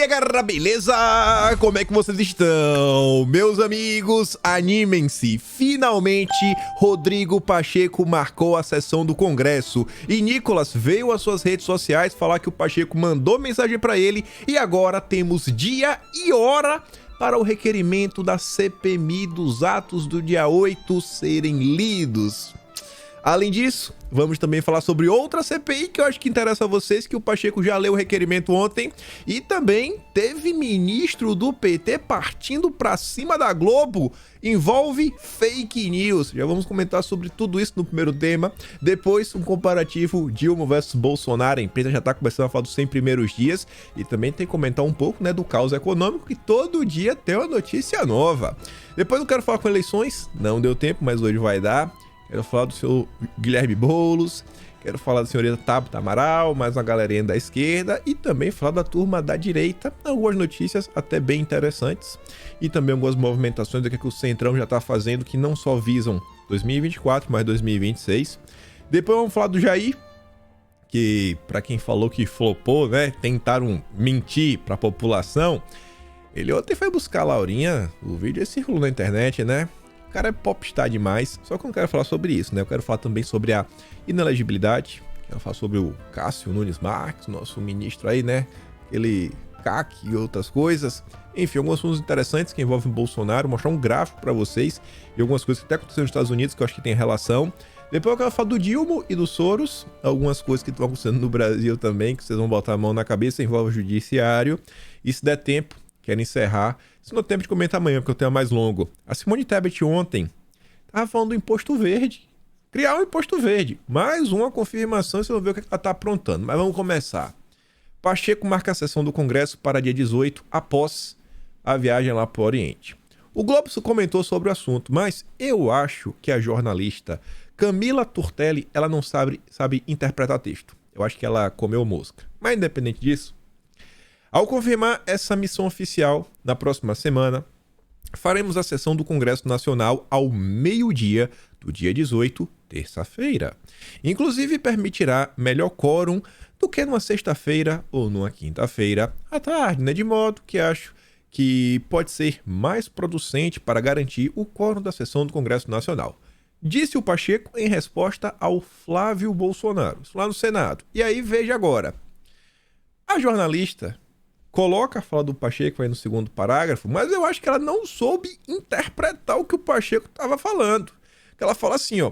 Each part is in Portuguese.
aí, galera, beleza? Como é que vocês estão? Meus amigos, animem-se. Finalmente, Rodrigo Pacheco marcou a sessão do Congresso e Nicolas veio às suas redes sociais falar que o Pacheco mandou mensagem para ele e agora temos dia e hora para o requerimento da CPMI dos atos do dia 8 serem lidos. Além disso, vamos também falar sobre outra CPI que eu acho que interessa a vocês, que o Pacheco já leu o requerimento ontem. E também teve ministro do PT partindo pra cima da Globo. Envolve fake news. Já vamos comentar sobre tudo isso no primeiro tema. Depois, um comparativo Dilma versus Bolsonaro. A imprensa já tá começando a falar dos 100 primeiros dias. E também tem que comentar um pouco, né, do caos econômico, que todo dia tem uma notícia nova. Depois eu quero falar com eleições. Não deu tempo, mas hoje vai dar. Quero falar do seu Guilherme Boulos, quero falar da senhorita Tabata Amaral, mais uma galerinha da esquerda e também falar da turma da direita, algumas notícias até bem interessantes e também algumas movimentações do que o Centrão já está fazendo que não só visam 2024, mas 2026. Depois vamos falar do Jair, que para quem falou que flopou, né, tentaram mentir para a população. Ele ontem foi buscar a Laurinha, o vídeo circulou na internet, né? O cara é popstar demais, só que eu não quero falar sobre isso, né? Eu quero falar também sobre a inelegibilidade, quero falar sobre o Cássio Nunes Marques, nosso ministro aí, né? Aquele CAC e outras coisas. Enfim, alguns assuntos interessantes que envolvem o Bolsonaro, mostrar um gráfico pra vocês e algumas coisas que até aconteceram nos Estados Unidos que eu acho que tem relação. Depois eu quero falar do Dilma e do Soros, algumas coisas que estão acontecendo no Brasil também, que vocês vão botar a mão na cabeça, envolve o judiciário. E se der tempo, quero encerrar. Se não tem tempo de comentar amanhã, porque eu tenho mais longo. A Simone Tebet ontem estava falando do imposto verde. Criar um imposto verde. Mais uma confirmação, vocês vão ver o que ela está aprontando. Mas vamos começar. Pacheco marca a sessão do Congresso para dia 18, após a viagem lá para o Oriente. O Globo comentou sobre o assunto, mas eu acho que a jornalista Camila Turtelli, ela não sabe interpretar texto. Eu acho que ela comeu mosca. Mas independente disso, ao confirmar essa missão oficial, na próxima semana, faremos a sessão do Congresso Nacional ao meio-dia do dia 18, terça-feira. Inclusive permitirá melhor quórum do que numa sexta-feira ou numa quinta-feira à tarde, né? De modo que acho que pode ser mais producente para garantir o quórum da sessão do Congresso Nacional. Disse o Pacheco em resposta ao Flávio Bolsonaro, lá no Senado. E aí veja agora, a jornalista coloca a fala do Pacheco aí no segundo parágrafo, mas eu acho que ela não soube interpretar o que o Pacheco estava falando. Ela fala assim, ó,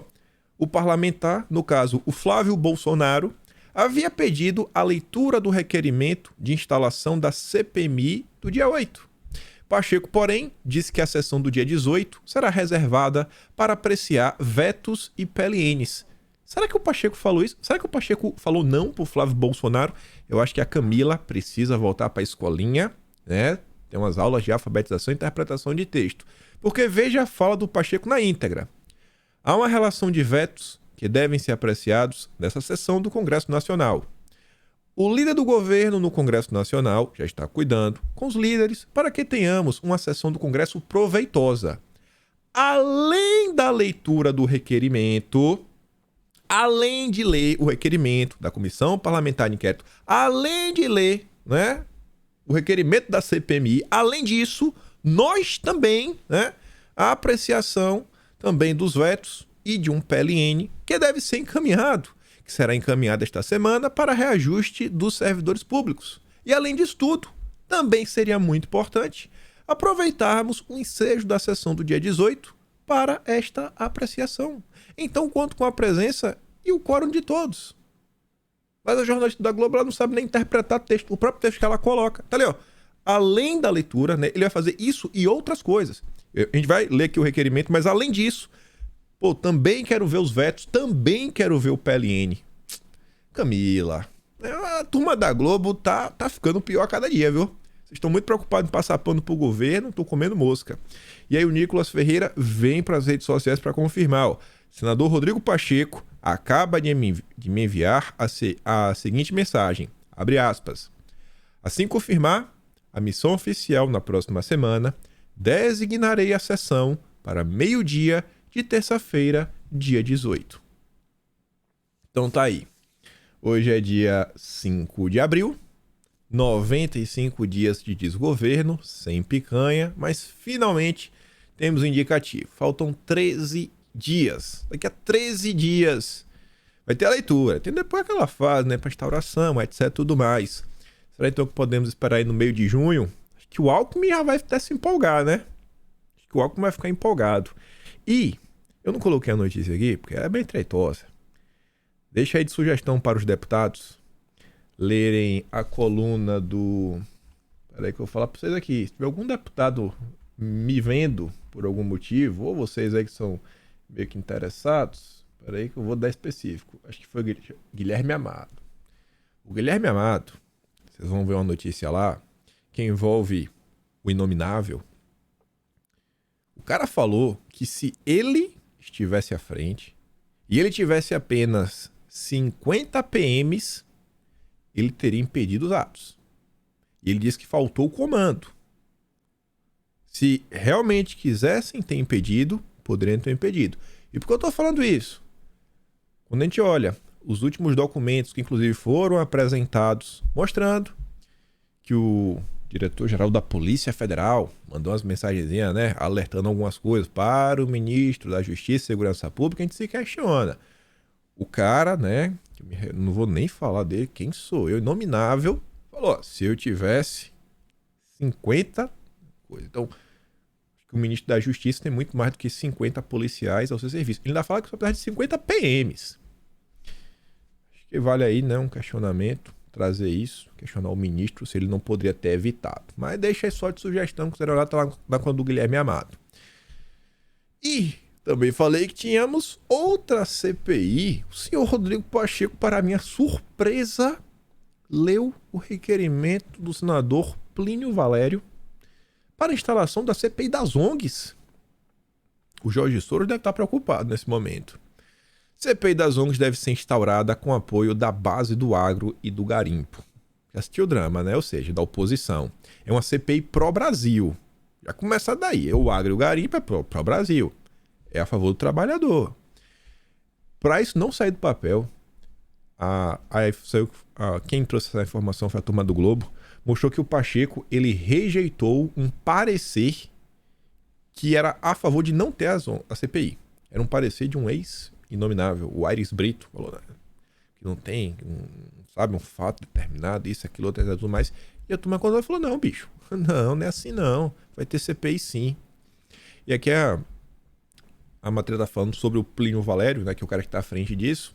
o parlamentar, no caso o Flávio Bolsonaro, havia pedido a leitura do requerimento de instalação da CPMI do dia 8. Pacheco, porém, disse que a sessão do dia 18 será reservada para apreciar vetos e PLNs. Será que o Pacheco falou isso? Será que o Pacheco falou não pro Flávio Bolsonaro? Eu acho que a Camila precisa voltar para a escolinha, né? Tem umas aulas de alfabetização e interpretação de texto. Porque veja a fala do Pacheco na íntegra. Há uma relação de vetos que devem ser apreciados nessa sessão do Congresso Nacional. O líder do governo no Congresso Nacional já está cuidando com os líderes para que tenhamos uma sessão do Congresso proveitosa. Além da leitura do requerimento, além de ler o requerimento da Comissão Parlamentar de Inquérito, além de ler, né, o requerimento da CPMI, além disso, nós também, né, a apreciação também dos vetos e de um PLN que deve ser encaminhado, que será encaminhado esta semana para reajuste dos servidores públicos. E além disso tudo, também seria muito importante aproveitarmos o ensejo da sessão do dia 18 para esta apreciação. Então, conto com a presença e o quórum de todos. Mas a jornalista da Globo ela não sabe nem interpretar texto, o próprio texto que ela coloca. Tá ali, ó. Além da leitura, né, ele vai fazer isso e outras coisas. A gente vai ler aqui o requerimento, mas além disso, pô, também quero ver os vetos, também quero ver o PLN. Camila, a turma da Globo tá ficando pior a cada dia, viu? Vocês estão muito preocupados em passar pano pro governo, estão comendo mosca. E aí o Nicolas Ferreira vem para as redes sociais para confirmar, ó. Senador Rodrigo Pacheco acaba de me enviar a seguinte mensagem, abre aspas. Assim confirmar a missão oficial na próxima semana, designarei a sessão para meio-dia de terça-feira, dia 18. Então tá aí. Hoje é dia 5 de abril, 95 dias de desgoverno, sem picanha, mas finalmente temos um indicativo. Faltam 13 dias. Daqui a 13 dias vai ter a leitura. Tem depois aquela fase, né, para instauração, etc, tudo mais. Será então que podemos esperar aí no meio de junho? Acho que o Alckmin já vai até se empolgar, né? Acho que o Alckmin vai ficar empolgado. E eu não coloquei a notícia aqui, porque ela é bem treitosa. Deixa aí de sugestão para os deputados lerem a coluna do... Peraí que eu vou falar para vocês aqui. Se tiver algum deputado me vendo por algum motivo, ou vocês aí que são meio que interessados, peraí que eu vou dar específico. Acho que foi Guilherme Amado. O Guilherme Amado, vocês vão ver uma notícia lá, que envolve o inominável. O cara falou que se ele estivesse à frente e ele tivesse apenas 50 PMs, ele teria impedido os atos. E ele disse que faltou o comando. Se realmente quisessem ter impedido, poderiam ter impedido. E por que eu estou falando isso? Quando a gente olha os últimos documentos que inclusive foram apresentados, mostrando que o diretor-geral da Polícia Federal mandou umas mensagenzinhas, né, alertando algumas coisas para o ministro da Justiça e Segurança Pública, a gente se questiona. O cara, né, não vou nem falar dele, quem sou eu, inominável, falou, se eu tivesse 50 coisas. Então, acho que o ministro da Justiça tem muito mais do que 50 policiais ao seu serviço. Ele ainda fala que só precisa de 50 PMs. Acho que vale aí, né, um questionamento, trazer isso, questionar o ministro se ele não poderia ter evitado. Mas deixa aí só de sugestão que o Zero lá tá na conta do Guilherme Amado. E também falei que tínhamos outra CPI. O senhor Rodrigo Pacheco, para minha surpresa, leu o requerimento do senador Plínio Valério para a instalação da CPI das ONGs. O Jorge Soros deve estar preocupado nesse momento. CPI das ONGs deve ser instaurada com apoio da base do agro e do garimpo. Já assistiu o drama, né? Ou seja, da oposição. É uma CPI pró-Brasil. Já começa daí. O agro e o garimpo é pró-Brasil. É a favor do trabalhador. Para isso não sair do papel, quem trouxe essa informação foi a turma do Globo, mostrou que o Pacheco ele rejeitou um parecer que era a favor de não ter a CPI. Era um parecer de um ex-inominável, o Aires Brito, falou, né? Que não tem, sabe, um fato determinado, isso, aquilo, outro, tudo mais. E a turma quando falou, não, bicho, não é assim não, vai ter CPI sim. E aqui a matéria está falando sobre o Plínio Valério, né, que é o cara que está à frente disso.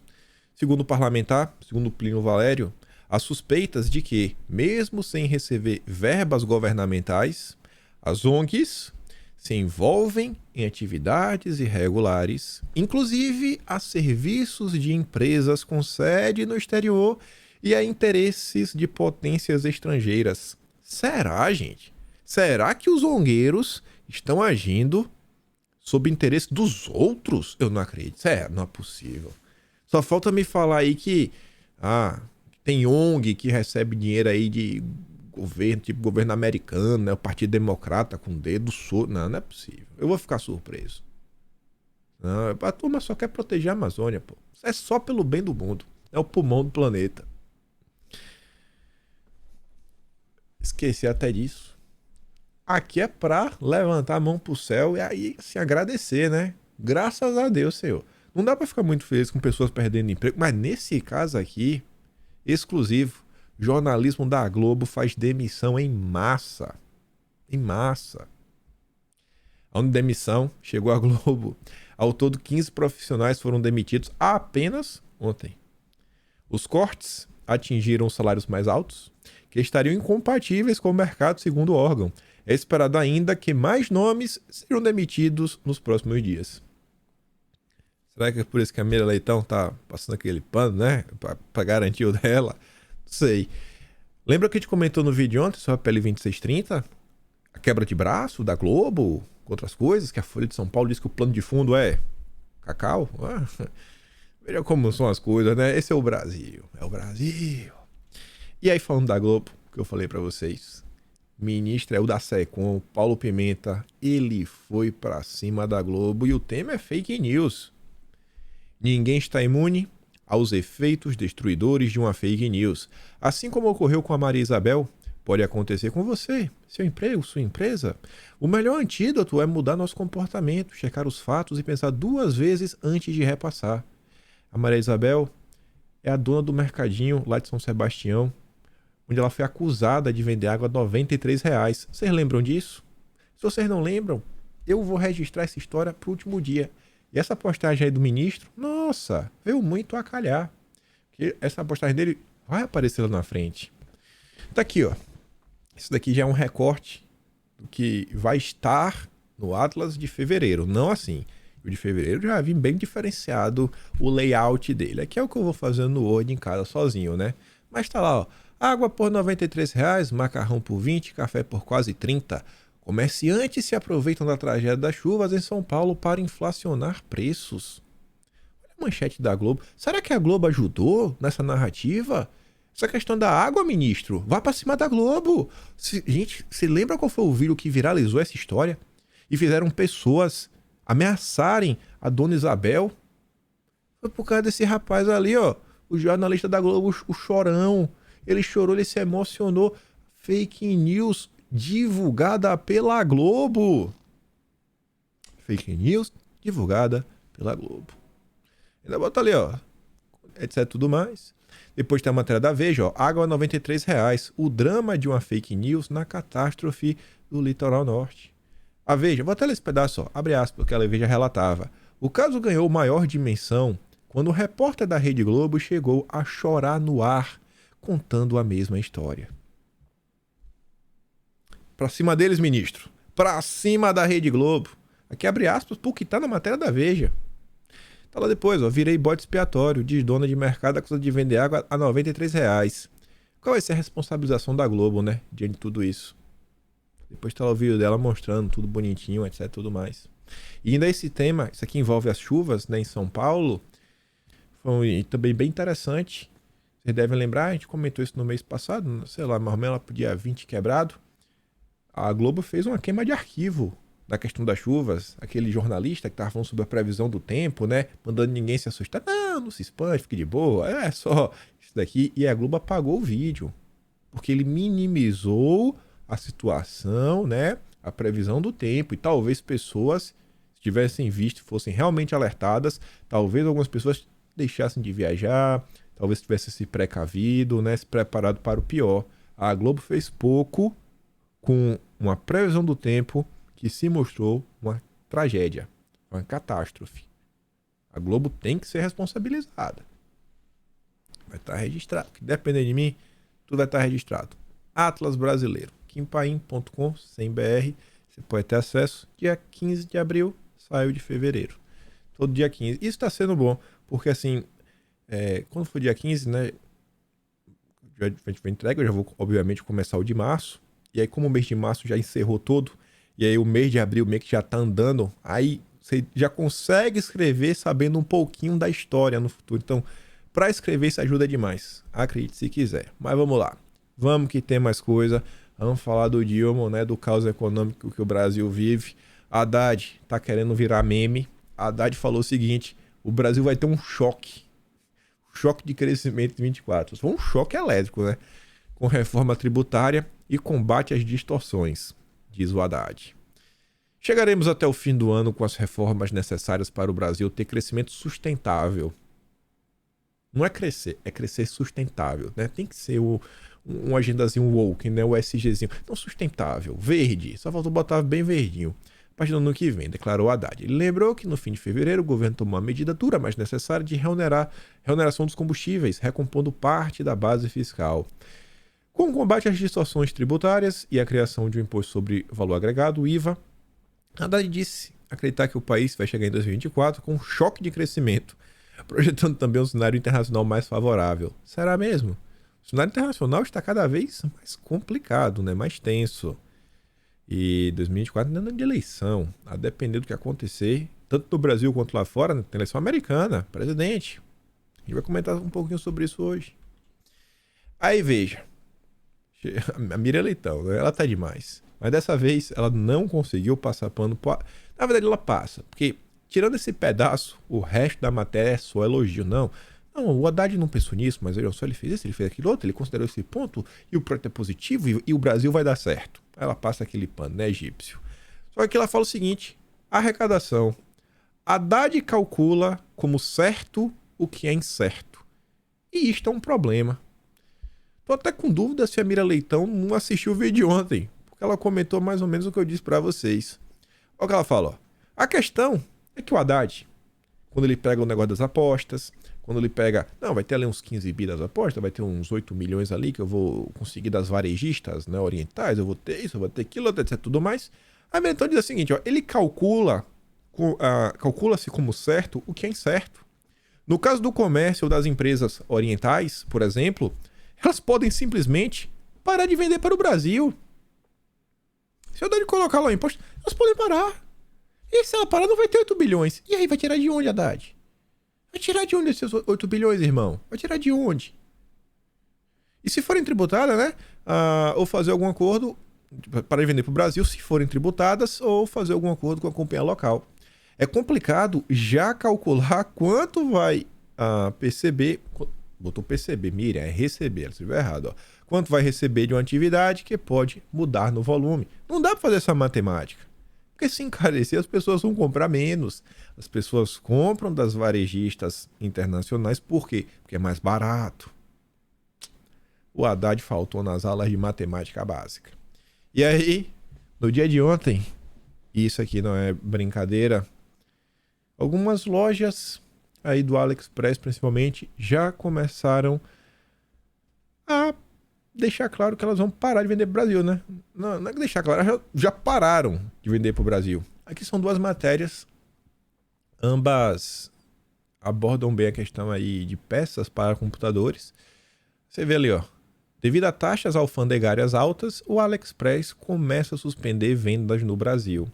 Segundo o parlamentar, segundo o Plínio Valério, há suspeitas de que, mesmo sem receber verbas governamentais, as ONGs se envolvem em atividades irregulares, inclusive a serviços de empresas com sede no exterior e a interesses de potências estrangeiras. Será, gente? Será que os ongueiros estão agindo sob interesse dos outros? Eu não acredito. Não é possível. Só falta me falar aí que tem ONG que recebe dinheiro aí de governo, tipo governo americano, né? O Partido Democrata com dedo solto. Não é possível. Eu vou ficar surpreso. Não, a turma só quer proteger a Amazônia, pô. Isso é só pelo bem do mundo. É o pulmão do planeta. Esqueci até disso. Aqui é pra levantar a mão pro céu e aí se agradecer, né? Graças a Deus, Senhor. Não dá pra ficar muito feliz com pessoas perdendo emprego, mas nesse caso aqui, exclusivo, jornalismo da Globo faz demissão em massa. Em massa. A demissão chegou à Globo. Ao todo, 15 profissionais foram demitidos apenas ontem. Os cortes atingiram os salários mais altos, que estariam incompatíveis com o mercado, segundo o órgão. É esperado ainda que mais nomes sejam demitidos nos próximos dias. Será que é por isso que a Mira Leitão tá passando aquele pano, né? Pra garantir o dela? Não sei. Lembra que a gente comentou no vídeo ontem sobre a PL 2630? A quebra de braço da Globo, com outras coisas, que a Folha de São Paulo diz que o plano de fundo é cacau? Veja como são as coisas, né? Esse é o Brasil. É o Brasil. E aí, falando da Globo, que eu falei pra vocês, ministro é o da SECOM, Paulo Pimenta, ele foi pra cima da Globo e o tema é fake news. Ninguém está imune, aos efeitos destruidores de uma fake news. Assim como ocorreu com a Maria Isabel, pode acontecer com você, seu emprego, sua empresa. O melhor antídoto é mudar nosso comportamento, checar os fatos e pensar 2 vezes antes de repassar. A Maria Isabel é a dona do mercadinho lá de São Sebastião, onde ela foi acusada de vender água a R$ 93. Vocês lembram disso? Se vocês não lembram, eu vou registrar essa história para o último dia. E essa postagem aí do ministro, nossa, veio muito a calhar. Porque essa postagem dele vai aparecer lá na frente. Tá aqui, ó. Isso daqui já é um recorte do que vai estar no Atlas de fevereiro. Não assim. O de fevereiro já vi bem diferenciado o layout dele. Aqui é o que eu vou fazendo no Word em casa sozinho, né? Mas tá lá, ó. Água por R$ 93, macarrão por 20, café por quase 30. Comerciantes se aproveitam da tragédia das chuvas em São Paulo para inflacionar preços. Olha a manchete da Globo. Será que a Globo ajudou nessa narrativa? Essa questão da água, ministro, vá para cima da Globo. Gente, você lembra qual foi o vídeo que viralizou essa história? E fizeram pessoas ameaçarem a dona Isabel? Foi por causa desse rapaz ali, ó. O jornalista da Globo, o Chorão. Ele chorou, ele se emocionou. Fake news divulgada pela Globo. Fake news divulgada pela Globo. Ainda bota ali, ó. Etc. Tudo mais. Depois tem a matéria da Veja, ó. Água a R$ 93. O drama de uma fake news na catástrofe do litoral norte. A Veja, vou até ler esse pedaço, ó. Abre aspas, porque a Veja relatava. O caso ganhou maior dimensão quando o repórter da Rede Globo chegou a chorar no ar, contando a mesma história. Pra cima deles, ministro. Pra cima da Rede Globo. Aqui abre aspas, porque tá na matéria da Veja. Tá lá depois, ó. Virei bode expiatório, diz dona de mercado acusa de vender água a R$ 93. Qual vai ser a responsabilização da Globo, né? Diante de tudo isso. Depois tá lá o vídeo dela mostrando tudo bonitinho, etc, tudo mais. E ainda esse tema, isso aqui envolve as chuvas, né, em São Paulo. Foi também bem interessante. Vocês devem lembrar, a gente comentou isso no mês passado, sei lá, mais ou menos lá pro dia 20 quebrado. A Globo fez uma queima de arquivo da questão das chuvas. Aquele jornalista que estava falando sobre a previsão do tempo, né? Mandando ninguém se assustar. Não, não se espante, fique de boa. É só isso daqui. E a Globo apagou o vídeo. Porque ele minimizou a situação, né? A previsão do tempo. E talvez pessoas, se tivessem visto, fossem realmente alertadas. Talvez algumas pessoas deixassem de viajar. Talvez tivessem se precavido, né? Se preparado para o pior. A Globo fez pouco com uma previsão do tempo que se mostrou uma tragédia, uma catástrofe. A Globo tem que ser responsabilizada. Vai estar registrado. Se depender de mim, tudo vai estar registrado. Atlas Brasileiro, kimpaim.com.br. Você pode ter acesso. Dia 15 de abril, saiu de fevereiro. Todo dia 15. Isso está sendo bom, porque assim, quando for dia 15, né, a gente vai entregar, eu já vou, obviamente, começar o de março. E aí, como o mês de março já encerrou todo, e aí o mês de abril meio que já tá andando, aí você já consegue escrever sabendo um pouquinho da história no futuro. Então, para escrever isso ajuda demais. Acredite se quiser. Mas vamos lá. Vamos que tem mais coisa. Vamos falar do Dilma, né, do caos econômico que o Brasil vive. Haddad tá querendo virar meme. Haddad falou o seguinte, o Brasil vai ter um choque. Choque de crescimento em 24. Foi um choque elétrico, né? Com reforma tributária e combate às distorções, diz o Haddad. Chegaremos até o fim do ano com as reformas necessárias para o Brasil ter crescimento sustentável. Não é crescer sustentável, né? Tem que ser um agendazinho woke, né? O SGzinho. Não sustentável, verde. Só faltou botar bem verdinho. A partir do ano que vem, declarou Haddad. Ele lembrou que no fim de fevereiro o governo tomou uma medida dura, mas necessária de reoneração dos combustíveis, recompondo parte da base fiscal. Com o combate às distorções tributárias e a criação de um imposto sobre valor agregado, o IVA, Haddad disse acreditar que o país vai chegar em 2024 com um choque de crescimento, projetando também um cenário internacional mais favorável. Será mesmo? O cenário internacional está cada vez mais complicado, né? Mais tenso. E 2024 não é ano de eleição. A depender do que acontecer, tanto no Brasil quanto lá fora, né? Tem eleição americana, presidente. A gente vai comentar um pouquinho sobre isso hoje. Aí veja. A Miriam Leitão, né? Ela tá demais. Mas dessa vez ela não conseguiu passar pano. Na verdade ela passa. Porque tirando esse pedaço, o resto da matéria é só elogio. Não, Não, o Haddad não pensou nisso, mas olha só, ele fez isso, ele fez aquilo outro, ele considerou esse ponto, e o projeto é positivo, e o Brasil vai dar certo. Ela passa aquele pano, né, egípcio? Só que ela fala o seguinte, arrecadação. Haddad calcula como certo o que é incerto. E isto é um problema. Tô até com dúvida se a Mira Leitão não assistiu o vídeo de ontem, porque ela comentou mais ou menos o que eu disse pra vocês. Olha o que ela fala, ó. A questão é que o Haddad, quando ele pega o negócio das apostas, quando ele pega... Não, vai ter ali uns 15 bi das apostas, vai ter uns 8 milhões ali que eu vou conseguir das varejistas, né, orientais, eu vou ter isso, eu vou ter aquilo, etc, tudo mais. A Mira Leitão diz o seguinte, ó, ele calcula-se como certo o que é incerto. No caso do comércio ou das empresas orientais, por exemplo, elas podem simplesmente parar de vender para o Brasil. Se eu der de colocar lá o imposto, elas podem parar. E se ela parar, não vai ter 8 bilhões. E aí, vai tirar de onde, Haddad? Vai tirar de onde esses 8 bilhões, irmão? Vai tirar de onde? E se forem tributadas, né? Ou fazer algum acordo para vender para o Brasil, se forem tributadas, ou fazer algum acordo com a companhia local. É complicado já calcular quanto vai perceber. Botou perceber, Miriam, é receber, ela escreveu errado. Ó. Quanto vai receber de uma atividade que pode mudar no volume. Não dá para fazer essa matemática. Porque se encarecer, as pessoas vão comprar menos. As pessoas compram das varejistas internacionais. Por quê? Porque é mais barato. O Haddad faltou nas aulas de matemática básica. E aí, no dia de ontem, e isso aqui não é brincadeira, algumas lojas aí do AliExpress, principalmente, já começaram a deixar claro que elas vão parar de vender para o Brasil, né? Não é que deixar claro, já pararam de vender para o Brasil. Aqui são duas matérias, ambas abordam bem a questão aí de peças para computadores. Você vê ali, ó. Devido a taxas alfandegárias altas, o AliExpress começa a suspender vendas no Brasil.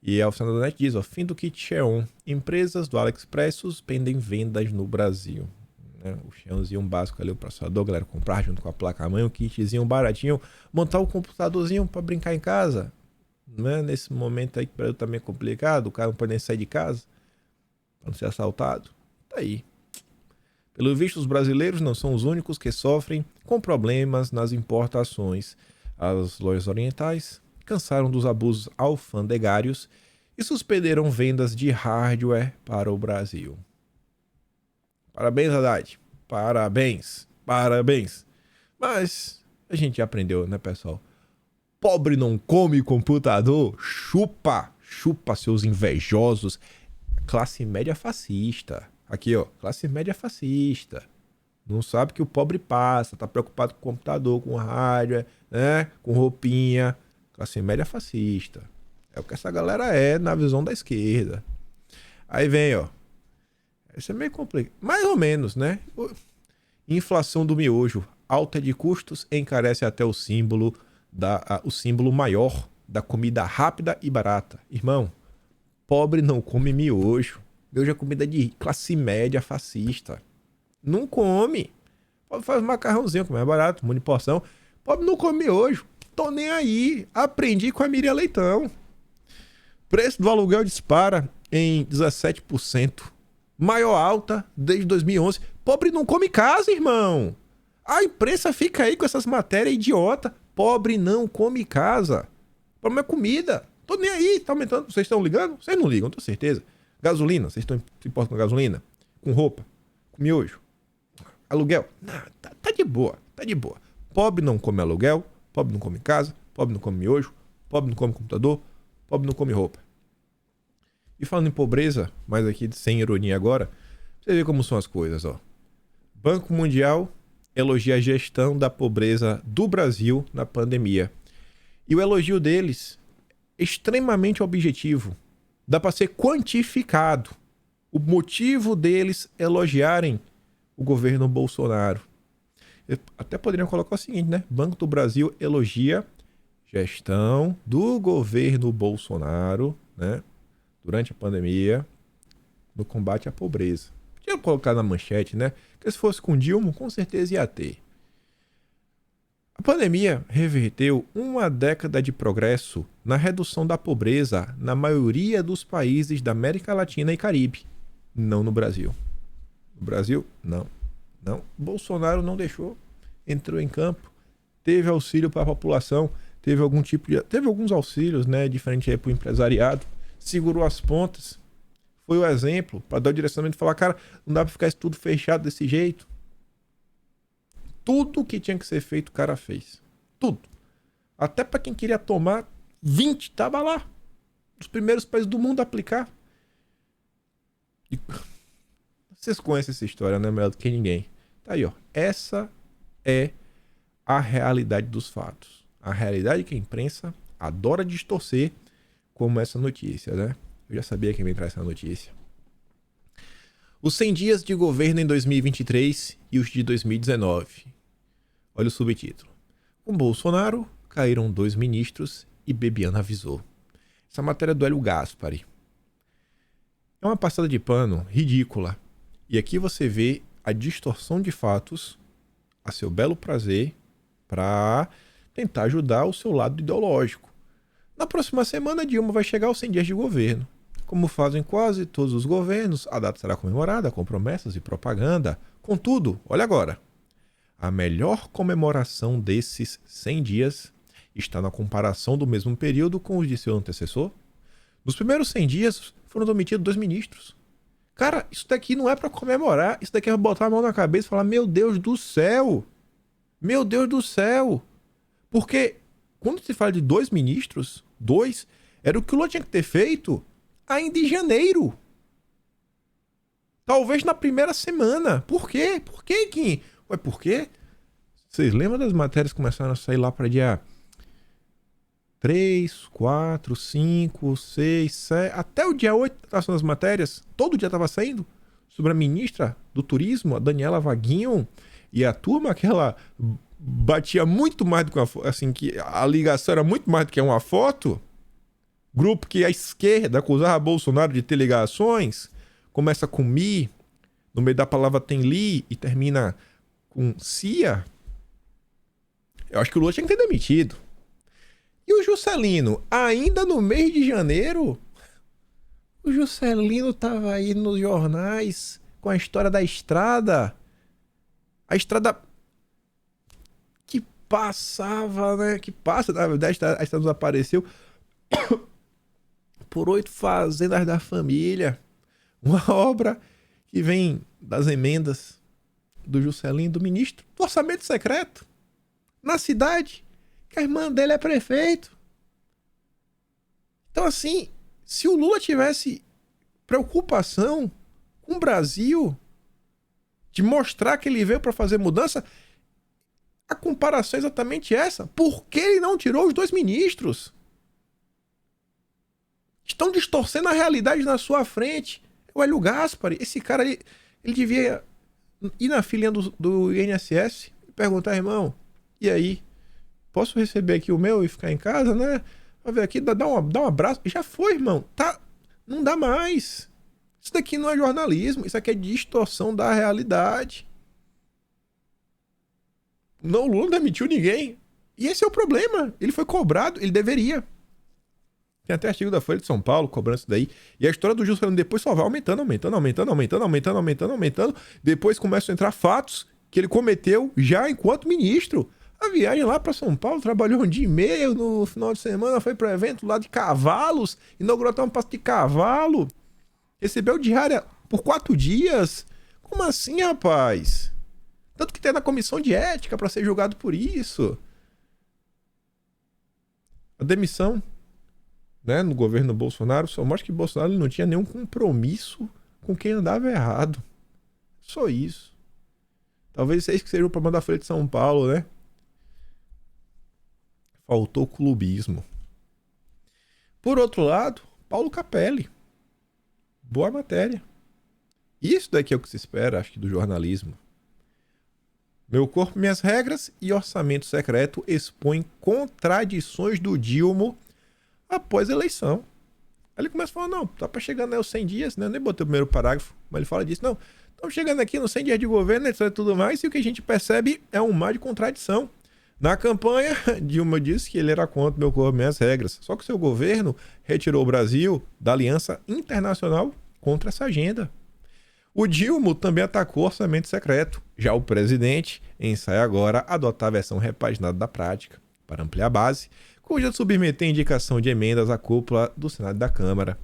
E a oficina da NET diz, ó, fim do kit Xeon. Empresas do AliExpress suspendem vendas no Brasil. Né? O Xeonzinho básico ali, o processador, galera, comprar junto com a placa-mãe, um kitzinho baratinho, montar um computadorzinho para brincar em casa. Né? Nesse momento aí que o Brasil tá meio complicado, o cara não pode nem sair de casa para não ser assaltado. Tá aí. Pelo visto, os brasileiros não são os únicos que sofrem com problemas nas importações. As lojas orientais cansaram dos abusos alfandegários e suspenderam vendas de hardware para o Brasil. Parabéns, Haddad. Parabéns. Parabéns. Mas a gente já aprendeu, né, pessoal? Pobre não come computador. Chupa. Chupa, seus invejosos. Classe média fascista. Aqui, ó. Classe média fascista. Não sabe que o pobre passa. Tá preocupado com computador, com hardware, né? Com roupinha. Classe média fascista. É o que essa galera é na visão da esquerda. Aí vem, ó. Isso é meio complicado. Mais ou menos, né? Inflação do miojo. Alta de custos encarece até o símbolo maior da comida rápida e barata. Irmão, pobre não come miojo. Miojo é comida de classe média fascista. Não come. Pobre faz macarrãozinho, que é mais barato, um monte de porção. Pobre não come miojo. Tô nem aí. Aprendi com a Miriam Leitão. Preço do aluguel dispara em 17%. Maior alta desde 2011. Pobre não come casa, irmão. A imprensa fica aí com essas matérias idiota. Pobre não come casa. O problema é comida. Tô nem aí. Tá aumentando. Vocês estão ligando? Vocês não ligam, tenho certeza. Gasolina. Vocês estão se importam com gasolina? Com roupa? Com miojo? Aluguel? Não, tá de boa. Tá de boa. Pobre não come aluguel. Pobre não come casa. Pobre não come miojo. Pobre não come computador. Pobre não come roupa. E falando em pobreza, mas aqui sem ironia agora, você vê como são as coisas, ó. Banco Mundial elogia a gestão da pobreza do Brasil na pandemia. E o elogio deles é extremamente objetivo. Dá para ser quantificado. O motivo deles elogiarem o governo Bolsonaro. Eu até poderiam colocar o seguinte, né? Banco do Brasil elogia gestão do governo Bolsonaro, né? Durante a pandemia, no combate à pobreza. Podia colocar na manchete, né? Porque se fosse com Dilma, com certeza ia ter. A pandemia reverteu uma década de progresso na redução da pobreza na maioria dos países da América Latina e Caribe. Não no Brasil. No Brasil, não. Não, Bolsonaro não deixou. Entrou em campo, teve auxílio para a população, teve alguns auxílios, né, diferente aí para o empresariado, segurou as pontas, foi o exemplo para dar o direcionamento e falar, cara, não dá para ficar isso tudo fechado desse jeito. Tudo que tinha que ser feito o cara fez. Tudo. Até para quem queria tomar 20, tava lá. Dos primeiros países do mundo a aplicar. E... Vocês conhecem essa história, né? Melhor do que ninguém. Tá aí, ó. Essa é a realidade dos fatos. A realidade que a imprensa adora distorcer, como essa notícia, né? Eu já sabia que ia entrar essa notícia. Os 100 dias de governo em 2023 e os de 2019. Olha o subtítulo. Com Bolsonaro, caíram 2 ministros e Bebiano avisou. Essa matéria é do Hélio Gaspari. É uma passada de pano ridícula. E aqui você vê a distorção de fatos a seu belo prazer para tentar ajudar o seu lado ideológico. Na próxima semana, Dilma vai chegar aos 100 dias de governo. Como fazem quase todos os governos, a data será comemorada com promessas e propaganda. Contudo, olha agora. A melhor comemoração desses 100 dias está na comparação do mesmo período com os de seu antecessor. Nos primeiros 100 dias foram demitidos 2 ministros. Cara, isso daqui não é para comemorar, isso daqui é botar a mão na cabeça e falar, meu Deus do céu! Meu Deus do céu! Porque quando se fala de 2 ministros, 2, era o que o Lula tinha que ter feito ainda em janeiro. Talvez na primeira semana. Por quê? Por quê, Kim? Ué, por quê? Vocês lembram das matérias que começaram a sair lá para dia 3, 4, 5, 6, 7... Até o dia 8 estavam as matérias. Todo dia estava saindo. Sobre a ministra do Turismo, a Daniela Vaguinho. E a turma que ela batia muito mais do que assim, que a ligação era muito mais do que uma foto. Grupo que a esquerda acusava Bolsonaro de ter ligações. Começa com Mi. No meio da palavra tem Li e termina com Cia. Eu acho que o Lula tinha que ter demitido. E o Juscelino, ainda no mês de janeiro, o Juscelino tava aí nos jornais com a história da estrada. A estrada que passava, né? Que passa, na verdade, a estrada desapareceu por 8 fazendas da família. Uma obra que vem das emendas do Juscelino, do ministro do Orçamento Secreto, na cidade, que a irmã dele é prefeito. Então, assim, se o Lula tivesse preocupação com o Brasil, de mostrar que ele veio para fazer mudança, a comparação é exatamente essa. Por que ele não tirou os 2 ministros? Estão distorcendo a realidade na sua frente. O Hélio Gaspari, esse cara, ele devia ir na filinha do INSS e perguntar, irmão, e aí? Posso receber aqui o meu e ficar em casa, né? Vai ver aqui, dá um abraço. Já foi, irmão. Tá? Não dá mais. Isso daqui não é jornalismo. Isso aqui é distorção da realidade. Não, o Lula não demitiu ninguém. E esse é o problema. Ele foi cobrado. Ele deveria. Tem até artigo da Folha de São Paulo cobrando isso daí. E a história do Juscelino depois só vai aumentando. Depois começam a entrar fatos que ele cometeu já enquanto ministro. A viagem lá para São Paulo, trabalhou 1 dia e meio, no final de semana foi para evento lá de cavalos, inaugurou até um passo de cavalo, recebeu diária por 4 dias. Como assim, rapaz? Tanto que tem na comissão de ética para ser julgado por isso. A demissão, né, no governo Bolsonaro só mostra que Bolsonaro não tinha nenhum compromisso com quem andava errado. Só isso. Talvez isso que seja o problema da Folha de São Paulo, né? Faltou clubismo. Por outro lado, Paulo Capelli. Boa matéria. Isso daqui é o que se espera, acho que, do jornalismo. Meu corpo, minhas regras e orçamento secreto expõem contradições do Dilma após a eleição. Aí ele começa a falar, não, tá pra chegar, né, os 100 dias, né? Eu nem botei o primeiro parágrafo, mas ele fala disso. Não, estamos chegando aqui nos 100 dias de governo, etc e tudo mais, e o que a gente percebe é um mar de contradição. Na campanha, Dilma disse que ele era contra meu corpo, minhas regras. Só que o seu governo retirou o Brasil da aliança internacional contra essa agenda. O Dilma também atacou o orçamento secreto. Já o presidente ensaia agora adotar a versão repaginada da prática, para ampliar a base, cuja submeter indicação de emendas à cúpula do Senado e da Câmara.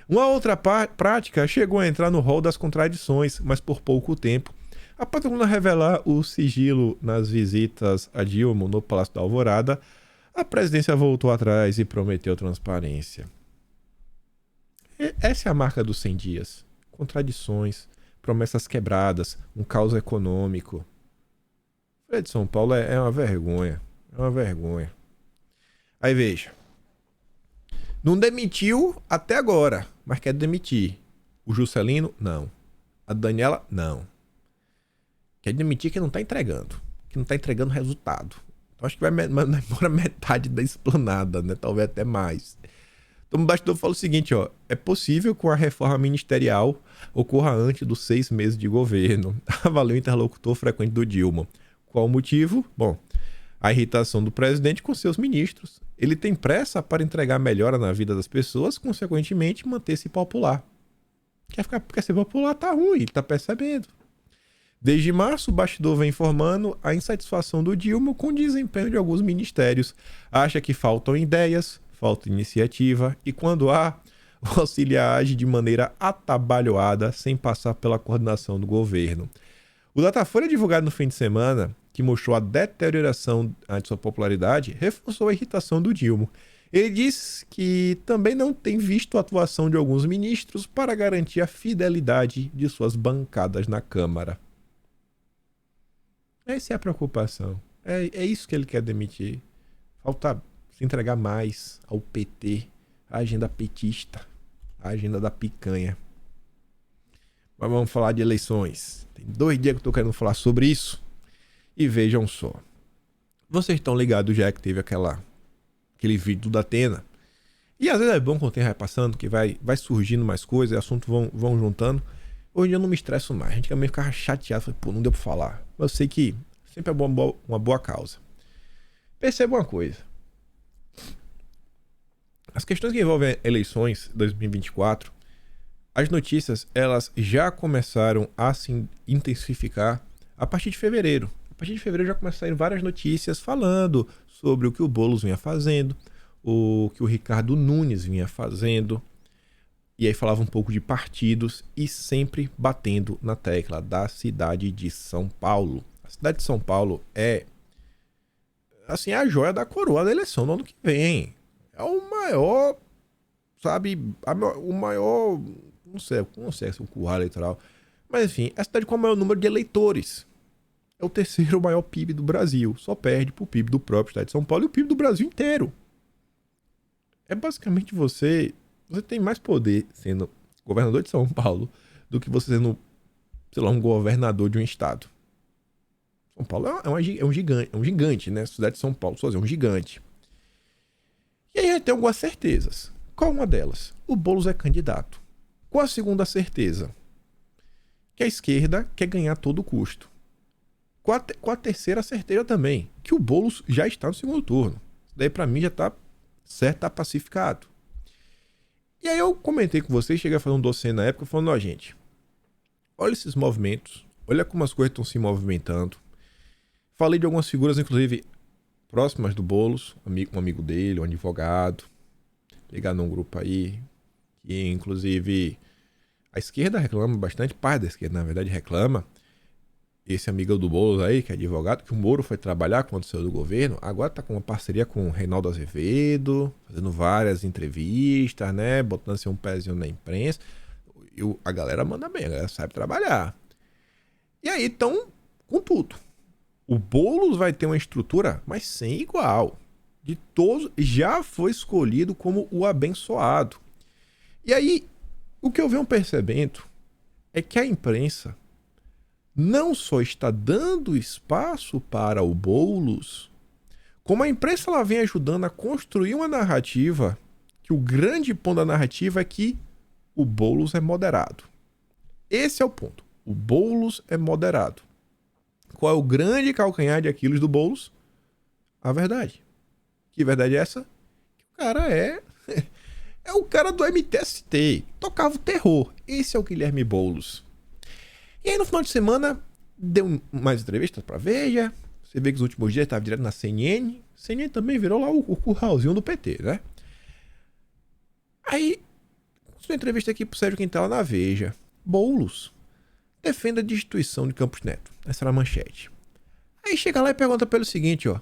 Uma outra prática chegou a entrar no rol das contradições, mas por pouco tempo. Após a Lula revelar o sigilo nas visitas a Dilma no Palácio da Alvorada, a presidência voltou atrás e prometeu transparência. Essa é a marca dos 100 dias. Contradições, promessas quebradas, um caos econômico. Folha de São Paulo é uma vergonha. É uma vergonha. Aí veja. Não demitiu até agora, mas quer demitir. O Juscelino, não. A Daniela, não. Quer demitir que não tá entregando. Que não tá entregando resultado. Então acho que vai embora metade da esplanada, né? Talvez até mais. Então o bastidor fala o seguinte, ó. É possível que a reforma ministerial ocorra antes dos 6 meses de governo. Avaliou o interlocutor frequente do Dilma. Qual o motivo? Bom, a irritação do presidente com seus ministros. Ele tem pressa para entregar melhora na vida das pessoas, consequentemente manter-se popular. Quer ser popular, tá ruim, ele tá percebendo. Desde março, o bastidor vem informando a insatisfação do Dilma com o desempenho de alguns ministérios. Acha que faltam ideias, falta iniciativa e quando há, o auxiliar age de maneira atabalhoada sem passar pela coordenação do governo. O Datafolha divulgado no fim de semana, que mostrou a deterioração de sua popularidade, reforçou a irritação do Dilma. Ele diz que também não tem visto a atuação de alguns ministros para garantir a fidelidade de suas bancadas na Câmara. Essa é a preocupação. É isso que ele quer demitir. Falta se entregar mais ao PT, à agenda petista, à agenda da picanha. Mas vamos falar de eleições. Tem 2 dias que eu estou querendo falar sobre isso. E vejam só. Vocês estão ligados já que teve aquele vídeo da Atena. E às vezes é bom quando o tempo vai passando, que vai surgindo mais coisas, assuntos vão juntando. Hoje eu não me estresso mais. A gente também ficava chateado. Falei, pô, não deu pra falar. Mas eu sei que sempre é uma boa causa. Perceba uma coisa. As questões que envolvem eleições 2024, as notícias elas já começaram a se intensificar a partir de fevereiro. A partir de fevereiro já começaram várias notícias falando sobre o que o Boulos vinha fazendo, o que o Ricardo Nunes vinha fazendo. E aí falava um pouco de partidos e sempre batendo na tecla da cidade de São Paulo. A cidade de São Paulo é assim, a joia da coroa da eleição no ano que vem. É o maior, sabe, o maior, não sei se é um curral eleitoral, mas enfim, é a cidade com o maior número de eleitores. É o 3º maior PIB do Brasil, só perde pro PIB do próprio estado de São Paulo e o PIB do Brasil inteiro. É basicamente você tem mais poder sendo governador de São Paulo do que você sendo, sei lá, um governador de um estado. São Paulo é um gigante, né? A cidade de São Paulo, sozinho, é um gigante. E aí a gente tem algumas certezas. Qual uma delas? O Boulos é candidato. Qual a segunda certeza? Que a esquerda quer ganhar a todo custo. Qual a terceira certeza também? Que o Boulos já está no segundo turno. Isso daí pra mim já tá certo, tá pacificado. E aí eu comentei com vocês, cheguei a fazer um dossiê na época, falando, ó gente, olha esses movimentos, olha como as coisas estão se movimentando. Falei de algumas figuras, inclusive, próximas do Boulos, um amigo dele, um advogado, ligado num grupo aí, que inclusive a esquerda reclama bastante, parte da esquerda, na verdade, reclama. Esse amigo do Boulos aí, que é advogado, que o Moro foi trabalhar quando saiu do governo, agora tá com uma parceria com o Reinaldo Azevedo, fazendo várias entrevistas, né, botando assim um pezinho na imprensa. E a galera manda bem, a galera sabe trabalhar. E aí estão com tudo. O Boulos vai ter uma estrutura, mas sem igual. De todos, já foi escolhido como o abençoado. E aí, o que eu venho percebendo é que a imprensa não só está dando espaço para o Boulos, como a imprensa ela vem ajudando a construir uma narrativa, que o grande ponto da narrativa é que o Boulos é moderado. Esse é o ponto. O Boulos é moderado. Qual é o grande calcanhar de Aquiles do Boulos? A verdade. Que verdade é essa? Que o cara é o cara do MTST. Tocava o terror. Esse é o Guilherme Boulos. E aí no final de semana deu mais entrevistas pra Veja. Você vê que os últimos dias estava direto na CNN. CNN também virou lá o curralzinho do PT, né? Aí, uma entrevista aqui pro Sérgio Quintela na Veja. Boulos defende a destituição de Campos Neto. Essa era a manchete. Aí chega lá e pergunta pelo seguinte, ó.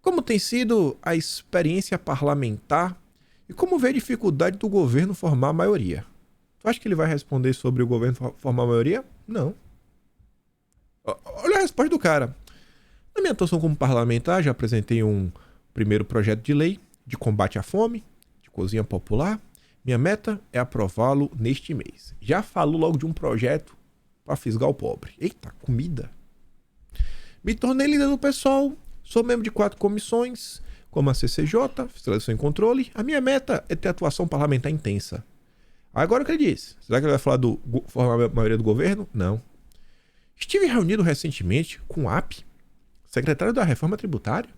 Como tem sido a experiência parlamentar e como vê a dificuldade do governo formar a maioria? Tu acha que ele vai responder sobre o governo formar a maioria? Não. Olha a resposta do cara. Na minha atuação como parlamentar, já apresentei um primeiro projeto de lei de combate à fome, de cozinha popular. Minha meta é aprová-lo neste mês. Já falou logo de um projeto para fisgar o pobre. Eita, comida. Me tornei líder do PSOL, sou membro de 4 comissões, como a CCJ, Fiscalização e Controle. A minha meta é ter atuação parlamentar intensa. Agora o que ele disse? Será que ele vai falar do formar a maioria do governo? Não. Estive reunido recentemente com o AP, secretário da Reforma Tributária,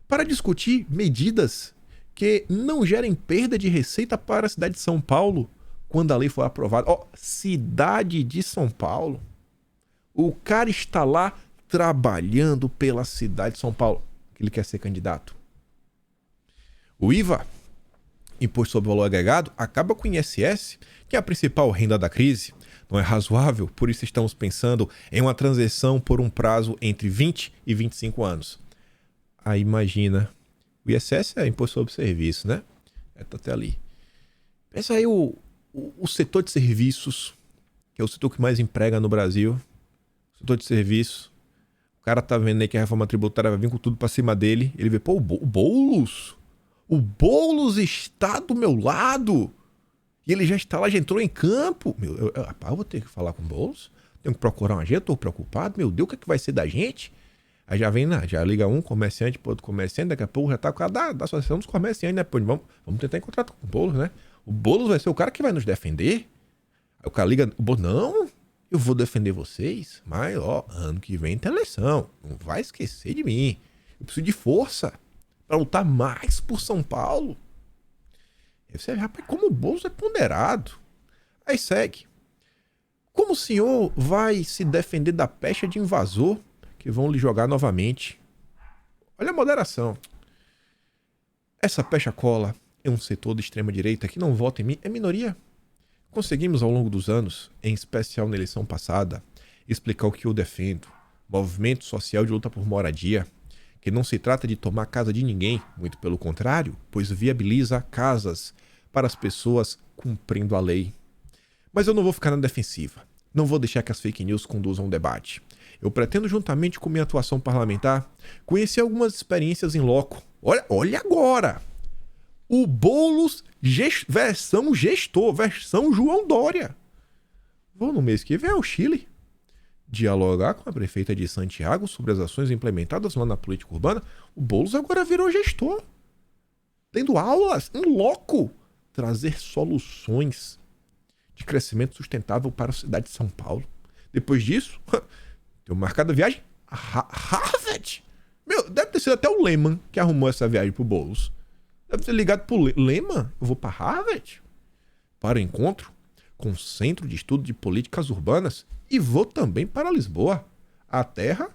para discutir medidas que não gerem perda de receita para a cidade de São Paulo quando a lei for aprovada. Ó, cidade de São Paulo. O cara está lá trabalhando pela cidade de São Paulo, que ele quer ser candidato. O IVA, Imposto sobre o Valor Agregado, acaba com o ISS, que é a principal renda da crise. Não é razoável, por isso estamos pensando em uma transição por um prazo entre 20 e 25 anos. Aí imagina, o ISS é Imposto sobre Serviço, né? Tá até ali. Pensa aí o setor de serviços, que é o setor que mais emprega no Brasil. O setor de serviços. O cara tá vendo aí que a reforma tributária vai vir com tudo pra cima dele. Ele vê, pô, o Boulos? O Boulos está do meu lado. E ele já está lá, já entrou em campo. Rapaz, eu vou ter que falar com o Boulos. Tenho que procurar um agente, tô preocupado. Meu Deus, o que é que vai ser da gente? Aí já vem, já liga um comerciante pro outro comerciante. Daqui a pouco já tá com a da Associação dos Comerciantes, né? Pô, vamos tentar encontrar com o Boulos, né? O Boulos vai ser o cara que vai nos defender. Aí o cara liga, o Boulos, não, eu vou defender vocês. Mas, ó, ano que vem tem eleição. Não vai esquecer de mim. Eu preciso de força para lutar mais por São Paulo. Aí você vê, rapaz, como o Boulos é ponderado. Aí segue. Como o senhor vai se defender da pecha de invasor que vão lhe jogar novamente? Olha a moderação. Essa pecha cola é um setor de extrema direita que não vota em mim, é minoria. Conseguimos ao longo dos anos, em especial na eleição passada, explicar o que eu defendo. Movimento social de luta por moradia, que não se trata de tomar a casa de ninguém, muito pelo contrário, pois viabiliza casas para as pessoas cumprindo a lei. Mas eu não vou ficar na defensiva. Não vou deixar que as fake news conduzam o debate. Eu pretendo, juntamente com minha atuação parlamentar, conhecer algumas experiências em loco. Olha agora! O Boulos versão gestor, versão João Dória. Vou no mês que vem ao Chile dialogar com a prefeita de Santiago sobre as ações implementadas lá na política urbana. O Boulos agora virou gestor, tendo aulas em loco, trazer soluções de crescimento sustentável para a cidade de São Paulo. Depois disso, tenho marcado a viagem a Harvard. Meu, deve ter sido até o Lehman que arrumou essa viagem pro Boulos. Deve ter ligado pro Lehman. Eu vou para Harvard para o encontro com o Centro de Estudo de Políticas Urbanas e vou também para Lisboa, a terra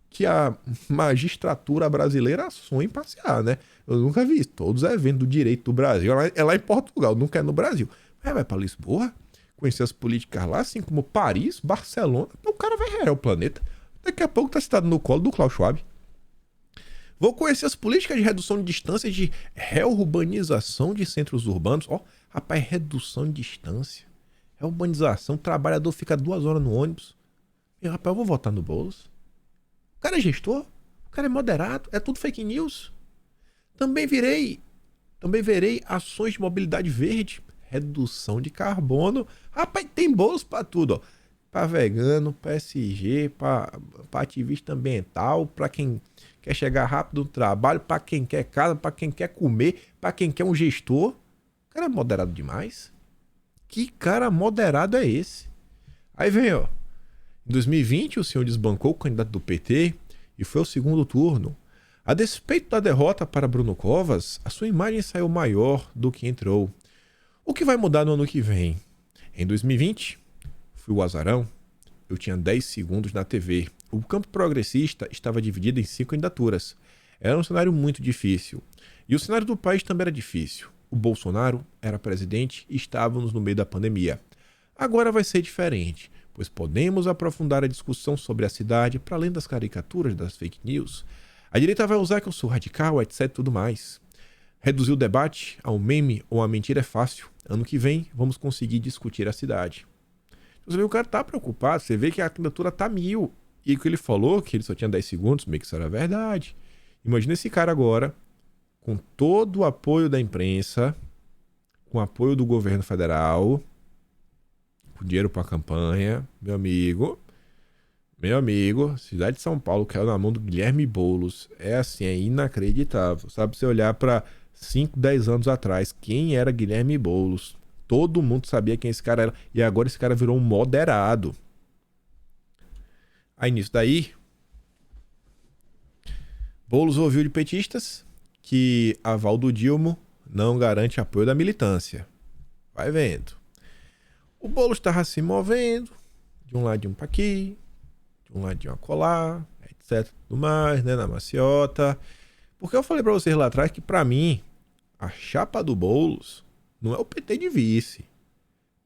que a magistratura brasileira sonha em passear, né? Eu nunca vi isso. Todos os eventos do direito do Brasil é lá em Portugal, nunca é no Brasil. Vai para Lisboa, conhecer as políticas lá, assim como Paris, Barcelona. O cara vai rear o planeta. Daqui a pouco tá sentado no colo do Klaus Schwab. Vou conhecer as políticas de redução de distância, de reurbanização de centros urbanos. Ó, rapaz, redução de distância. Reurbanização, o trabalhador fica 2 horas no ônibus. E, rapaz, eu vou votar no Boulos. O cara é gestor, o cara é moderado, é tudo fake news. Também verei ações de mobilidade verde, redução de carbono. Rapaz, tem Boulos pra tudo, ó. Pra vegano, pra SG, pra ativista ambiental, pra quem quer chegar rápido no trabalho, pra quem quer casa, pra quem quer comer, pra quem quer um gestor. O cara é moderado demais. Que cara moderado é esse? Aí vem, ó. Em 2020, o senhor desbancou o candidato do PT e foi ao segundo turno. A despeito da derrota para Bruno Covas, a sua imagem saiu maior do que entrou. O que vai mudar no ano que vem? Em 2020, fui o azarão. eu tinha 10 segundos na TV. O campo progressista estava dividido em 5 candidaturas. Era um cenário muito difícil. E o cenário do país também era difícil. O Bolsonaro era presidente e estávamos no meio da pandemia. Agora vai ser diferente, pois podemos aprofundar a discussão sobre a cidade para além das caricaturas das fake news. A direita vai usar que eu sou radical, etc e tudo mais. Reduzir o debate a um meme ou a mentira é fácil. Ano que vem, vamos conseguir discutir a cidade. Você vê, o cara tá preocupado, você vê que a candidatura tá 1000. E o que ele falou, que ele só tinha 10 segundos, meio que isso era verdade. Imagina esse cara agora, com todo o apoio da imprensa, com o apoio do governo federal, com dinheiro para a campanha, meu amigo, cidade de São Paulo caiu na mão do Guilherme Boulos. É assim, é inacreditável. Sabe, você olhar para 5, 10 anos atrás, quem era Guilherme Boulos? Todo mundo sabia quem esse cara era. E agora esse cara virou um moderado. Aí nisso daí, Boulos ouviu de petistas que aval do Dilma não garante apoio da militância. Vai vendo. O Boulos estava se movendo de um ladinho para aqui, de um ladinho a colar, etc. Tudo mais, né? Na maciota. Porque eu falei para vocês lá atrás que, para mim, a chapa do Boulos não é o PT de vice.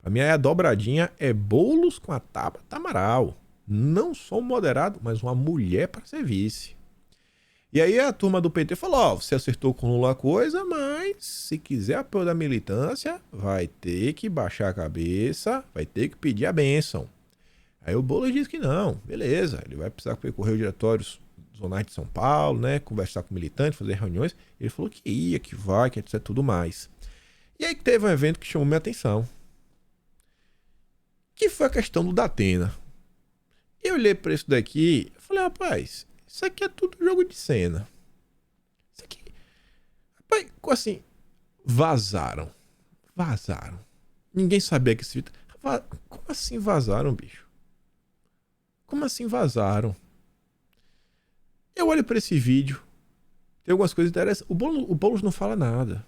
Para mim, a dobradinha é Boulos com a Tabata Amaral. Não sou um moderado, mas uma mulher para ser vice. E aí a turma do PT falou, ó, você acertou com o Lula a coisa, mas se quiser apoio da militância, vai ter que baixar a cabeça, vai ter que pedir a bênção. Aí o Boulos disse que não, beleza, ele vai precisar percorrer os diretórios zonais de São Paulo, né, conversar com militantes, fazer reuniões. Ele falou que ia, que vai, que etc, tudo mais. E aí teve um evento que chamou minha atenção, que foi a questão do Datena. Eu olhei para isso daqui e falei, rapaz, isso aqui é tudo jogo de cena. Isso aqui... Rapaz, assim, vazaram. Ninguém sabia que esse vídeo... Como assim vazaram, bicho? Como assim vazaram? Eu olho para esse vídeo, tem algumas coisas interessantes. O Boulos não fala nada.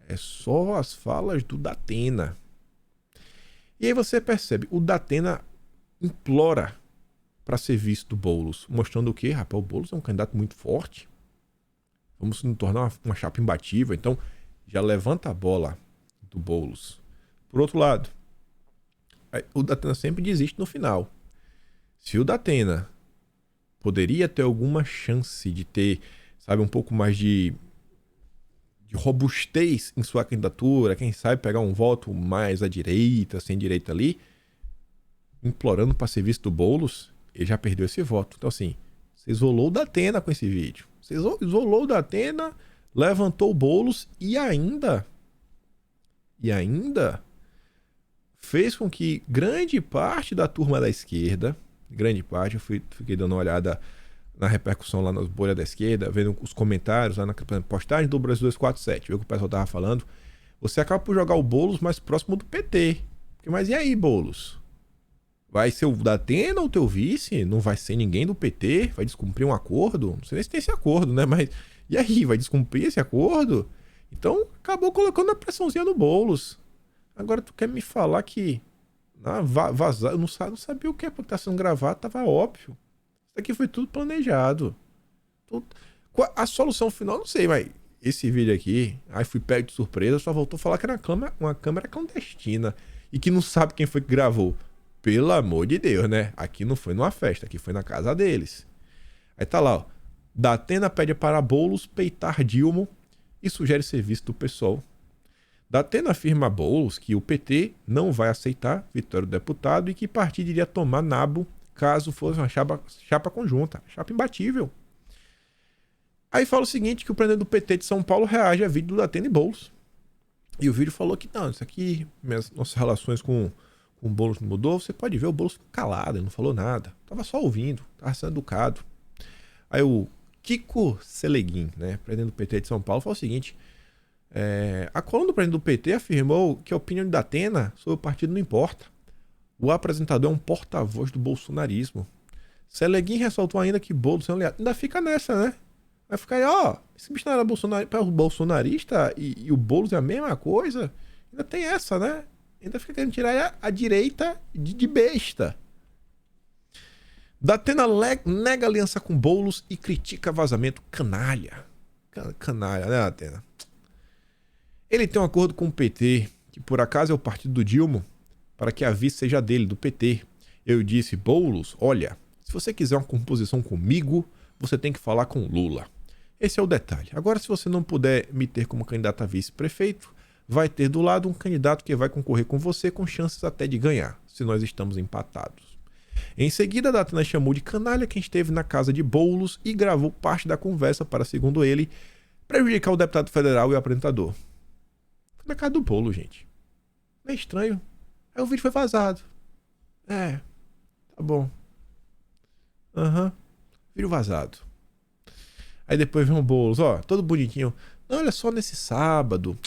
É só as falas do Datena. E aí você percebe, o Datena implora para ser visto do Boulos, mostrando o quê? Rapaz, o Boulos é um candidato muito forte. Vamos nos tornar uma chapa imbatível. Então, já levanta a bola do Boulos. Por outro lado, o Datena sempre desiste no final. Se o Datena poderia ter alguma chance de ter, sabe, um pouco mais de robustez em sua candidatura, quem sabe pegar um voto mais à direita, sem direita ali, implorando para ser visto do Boulos, ele já perdeu esse voto. Então assim, você isolou o Datena com esse vídeo. Você isolou o Datena, levantou o Boulos e ainda fez com que grande parte da turma da esquerda, eu fiquei dando uma olhada na repercussão lá nas bolhas da esquerda, vendo os comentários lá na postagem do Brasil 247, viu o que o pessoal tava falando. Você acaba por jogar o Boulos mais próximo do PT. Mas e aí, Boulos? Vai ser o Datena ou o teu vice? Não vai ser ninguém do PT? Vai descumprir um acordo? Não sei nem se tem esse acordo, né? Mas e aí, vai descumprir esse acordo? Então, acabou colocando a pressãozinha no Boulos. Agora tu quer me falar que vazar, eu não sabia o que é porque tá sendo gravado, tava óbvio. Isso aqui foi tudo planejado. A solução final, não sei, mas esse vídeo aqui, aí fui pego de surpresa, só voltou a falar que era uma câmera clandestina e que não sabe quem foi que gravou. Pelo amor de Deus, né? Aqui não foi numa festa, aqui foi na casa deles. Aí tá lá, ó. Datena pede para Boulos peitar Dilma e sugere ser visto do PSOL. Datena afirma a Boulos que o PT não vai aceitar vitória do deputado e que partido iria tomar nabo caso fosse uma chapa conjunta, chapa imbatível. Aí fala o seguinte, que o presidente do PT de São Paulo reage a vídeo do Datena e Boulos. E o vídeo falou que não, isso aqui, nossas relações com o Boulos não mudou. Você pode ver o Boulos calado, ele não falou nada. Tava só ouvindo, tava sendo educado. Aí o Kiko Seleguin, né, presidente do PT de São Paulo, falou o seguinte, a coluna do presidente do PT afirmou que a opinião de Datena sobre o partido não importa. O apresentador é um porta-voz do bolsonarismo. Seleguin ressaltou ainda que Boulos é um aliado. Ainda fica nessa, né? Vai ficar aí, ó, esse bicho não era bolsonarista e o Boulos é a mesma coisa. Ainda tem essa, né? Ainda fica querendo tirar a direita de besta. Datena nega aliança com Boulos e critica vazamento. Canalha. Canalha, né, Datena? Ele tem um acordo com o PT, que por acaso é o partido do Dilma, para que a vice seja dele, do PT. Eu disse, Boulos, olha, se você quiser uma composição comigo, você tem que falar com Lula. Esse é o detalhe. Agora, se você não puder me ter como candidato a vice-prefeito, vai ter do lado um candidato que vai concorrer com você com chances até de ganhar, se nós estamos empatados. Em seguida, a Datena chamou de canalha quem esteve na casa de Boulos e gravou parte da conversa para, segundo ele, prejudicar o deputado federal e o apresentador. Foi na casa do Boulos, gente. Não é estranho? Aí o vídeo foi vazado. Tá bom. Vídeo vazado. Aí depois vem o Boulos, todo bonitinho. Não, olha só, nesse sábado,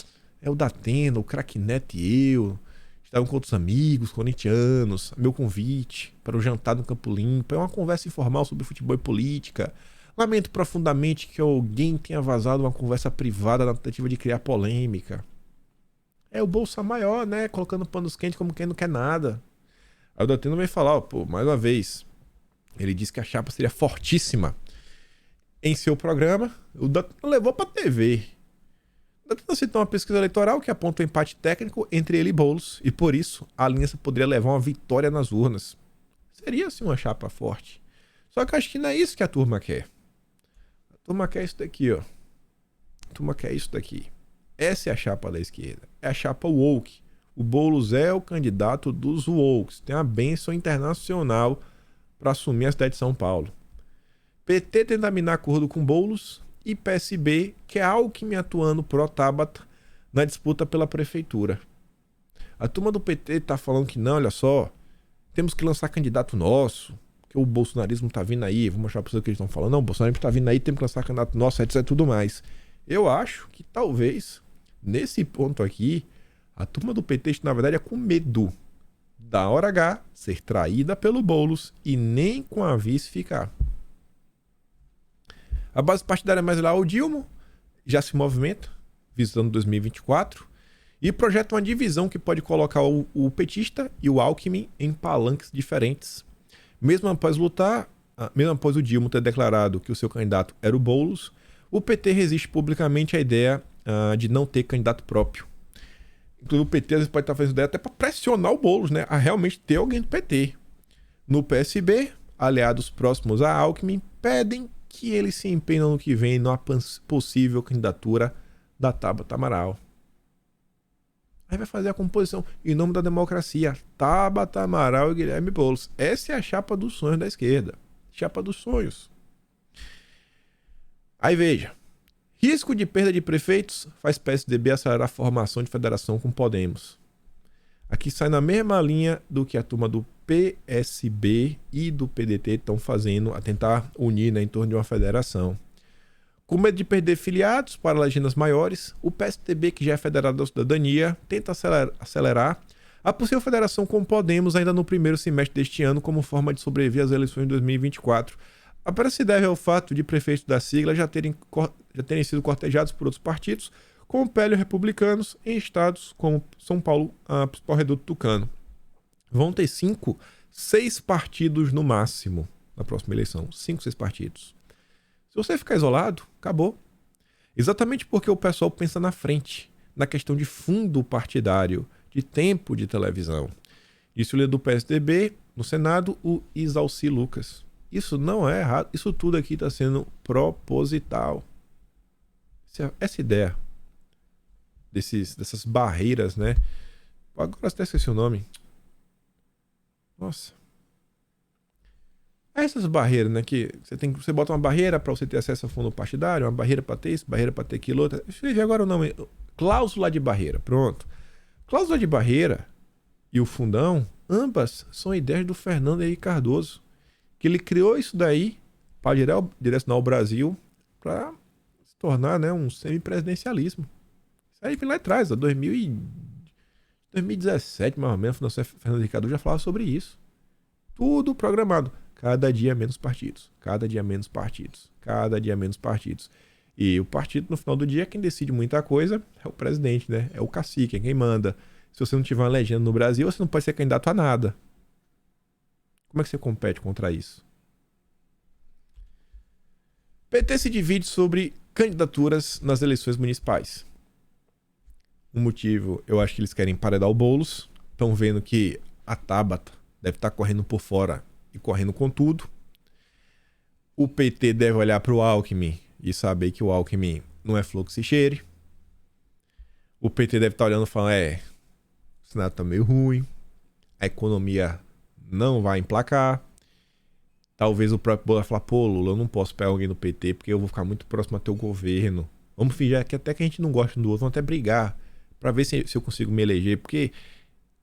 o Datena, o Craque Neto e eu estavam com outros amigos corintianos, meu convite para o jantar no Campo Limpo. É uma conversa informal sobre futebol e política. Lamento profundamente que alguém tenha vazado uma conversa privada na tentativa de criar polêmica. É o Bolsa Maior, né? Colocando panos quentes como quem não quer nada. Aí o Datena vai falar, mais uma vez, ele disse que a chapa seria fortíssima em seu programa. O Datena levou para a TV. O Datena citou uma pesquisa eleitoral que aponta um empate técnico entre ele e Boulos, e por isso a aliança poderia levar uma vitória nas urnas. Seria assim uma chapa forte. Só que acho que não é isso que a turma quer. A turma quer isso daqui, A turma quer isso daqui. Essa é a chapa da esquerda. É a chapa woke. O Boulos é o candidato dos wokes. Tem uma bênção internacional para assumir a cidade de São Paulo. PT tenta minar acordo com Boulos e PSB quer Alckmin atuando pro Tabata na disputa pela prefeitura. A turma do PT tá falando que não, olha só, temos que lançar candidato nosso, que o bolsonarismo tá vindo aí, vou mostrar pra vocês o que eles estão falando. Não, o bolsonarismo tá vindo aí, temos que lançar candidato nosso, etc e tudo mais. Eu acho que talvez, nesse ponto aqui, a turma do PT, na verdade, é com medo da hora H ser traída pelo Boulos e nem com a vice ficar. A base partidária mais lá, o Dilma, já se movimenta, visando 2024, e projeta uma divisão que pode colocar o petista e o Alckmin em palanques diferentes. Mesmo após o Dilma ter declarado que o seu candidato era o Boulos, o PT resiste publicamente à ideia de não ter candidato próprio. Inclusive o PT às vezes pode estar fazendo ideia até para pressionar o Boulos, né, a realmente ter alguém do PT. No PSB, aliados próximos a Alckmin pedem que ele se empenhe no ano que vem numa possível candidatura da Tabata Amaral. Aí vai fazer a composição em nome da democracia. Tabata Amaral e Guilherme Boulos. Essa é a chapa dos sonhos da esquerda. Chapa dos sonhos. Aí veja. Risco de perda de prefeitos faz PSDB acelerar a formação de federação com Podemos. Aqui sai na mesma linha do que a turma do PSB e do PDT estão fazendo, a tentar unir, em torno de uma federação. Com medo de perder filiados para legendas maiores, o PSDB, que já é federado da cidadania, tenta acelerar a possível federação com Podemos ainda no primeiro semestre deste ano, como forma de sobreviver às eleições de 2024. Apenas se deve ao fato de prefeitos da sigla já terem sido cortejados por outros partidos, como PL republicanos, em estados como São Paulo, principal reduto tucano. Vão ter 6 partidos no máximo na próxima eleição. 5, 6 partidos. Se você ficar isolado, acabou. Exatamente porque o pessoal pensa na frente, na questão de fundo partidário, de tempo de televisão. Disse o líder do PSDB no Senado, o Isalci Lucas. Isso não é errado, isso tudo aqui está sendo proposital. Essa ideia dessas barreiras, né? Agora até esqueci o nome. Nossa. Essas barreiras, né? Que você bota uma barreira para você ter acesso a fundo partidário, uma barreira para ter isso, barreira para ter aquilo, outra. Escrevi agora o nome. Cláusula de barreira. Pronto. Cláusula de barreira e o fundão, ambas são ideias do Fernando Henrique Cardoso, que ele criou isso daí para direcionar o Brasil para se tornar, né, um semipresidencialismo. Isso aí vem lá atrás, 2017, mais ou menos, o Fernando Henrique Cardoso já falava sobre isso. Tudo programado. Cada dia menos partidos. Cada dia menos partidos. Cada dia menos partidos. E o partido, no final do dia, quem decide muita coisa é o presidente, né? É o cacique, é quem manda. Se você não tiver uma legenda no Brasil, você não pode ser candidato a nada. Como é que você compete contra isso? PT se divide sobre candidaturas nas eleições municipais. O motivo, eu acho que eles querem emparedar o Boulos. Estão vendo que a Tabata deve estar correndo por fora e correndo com tudo. O PT deve olhar para o Alckmin e saber que o Alckmin não é flor que se cheire. O PT deve estar olhando e falando, o Senado tá meio ruim, a economia não vai emplacar. Talvez o próprio Bola falar, pô, Lula, eu não posso pegar alguém do PT porque eu vou ficar muito próximo a teu governo. Vamos fingir que até que a gente não gosta um do outro, vamos até brigar pra ver se eu consigo me eleger, porque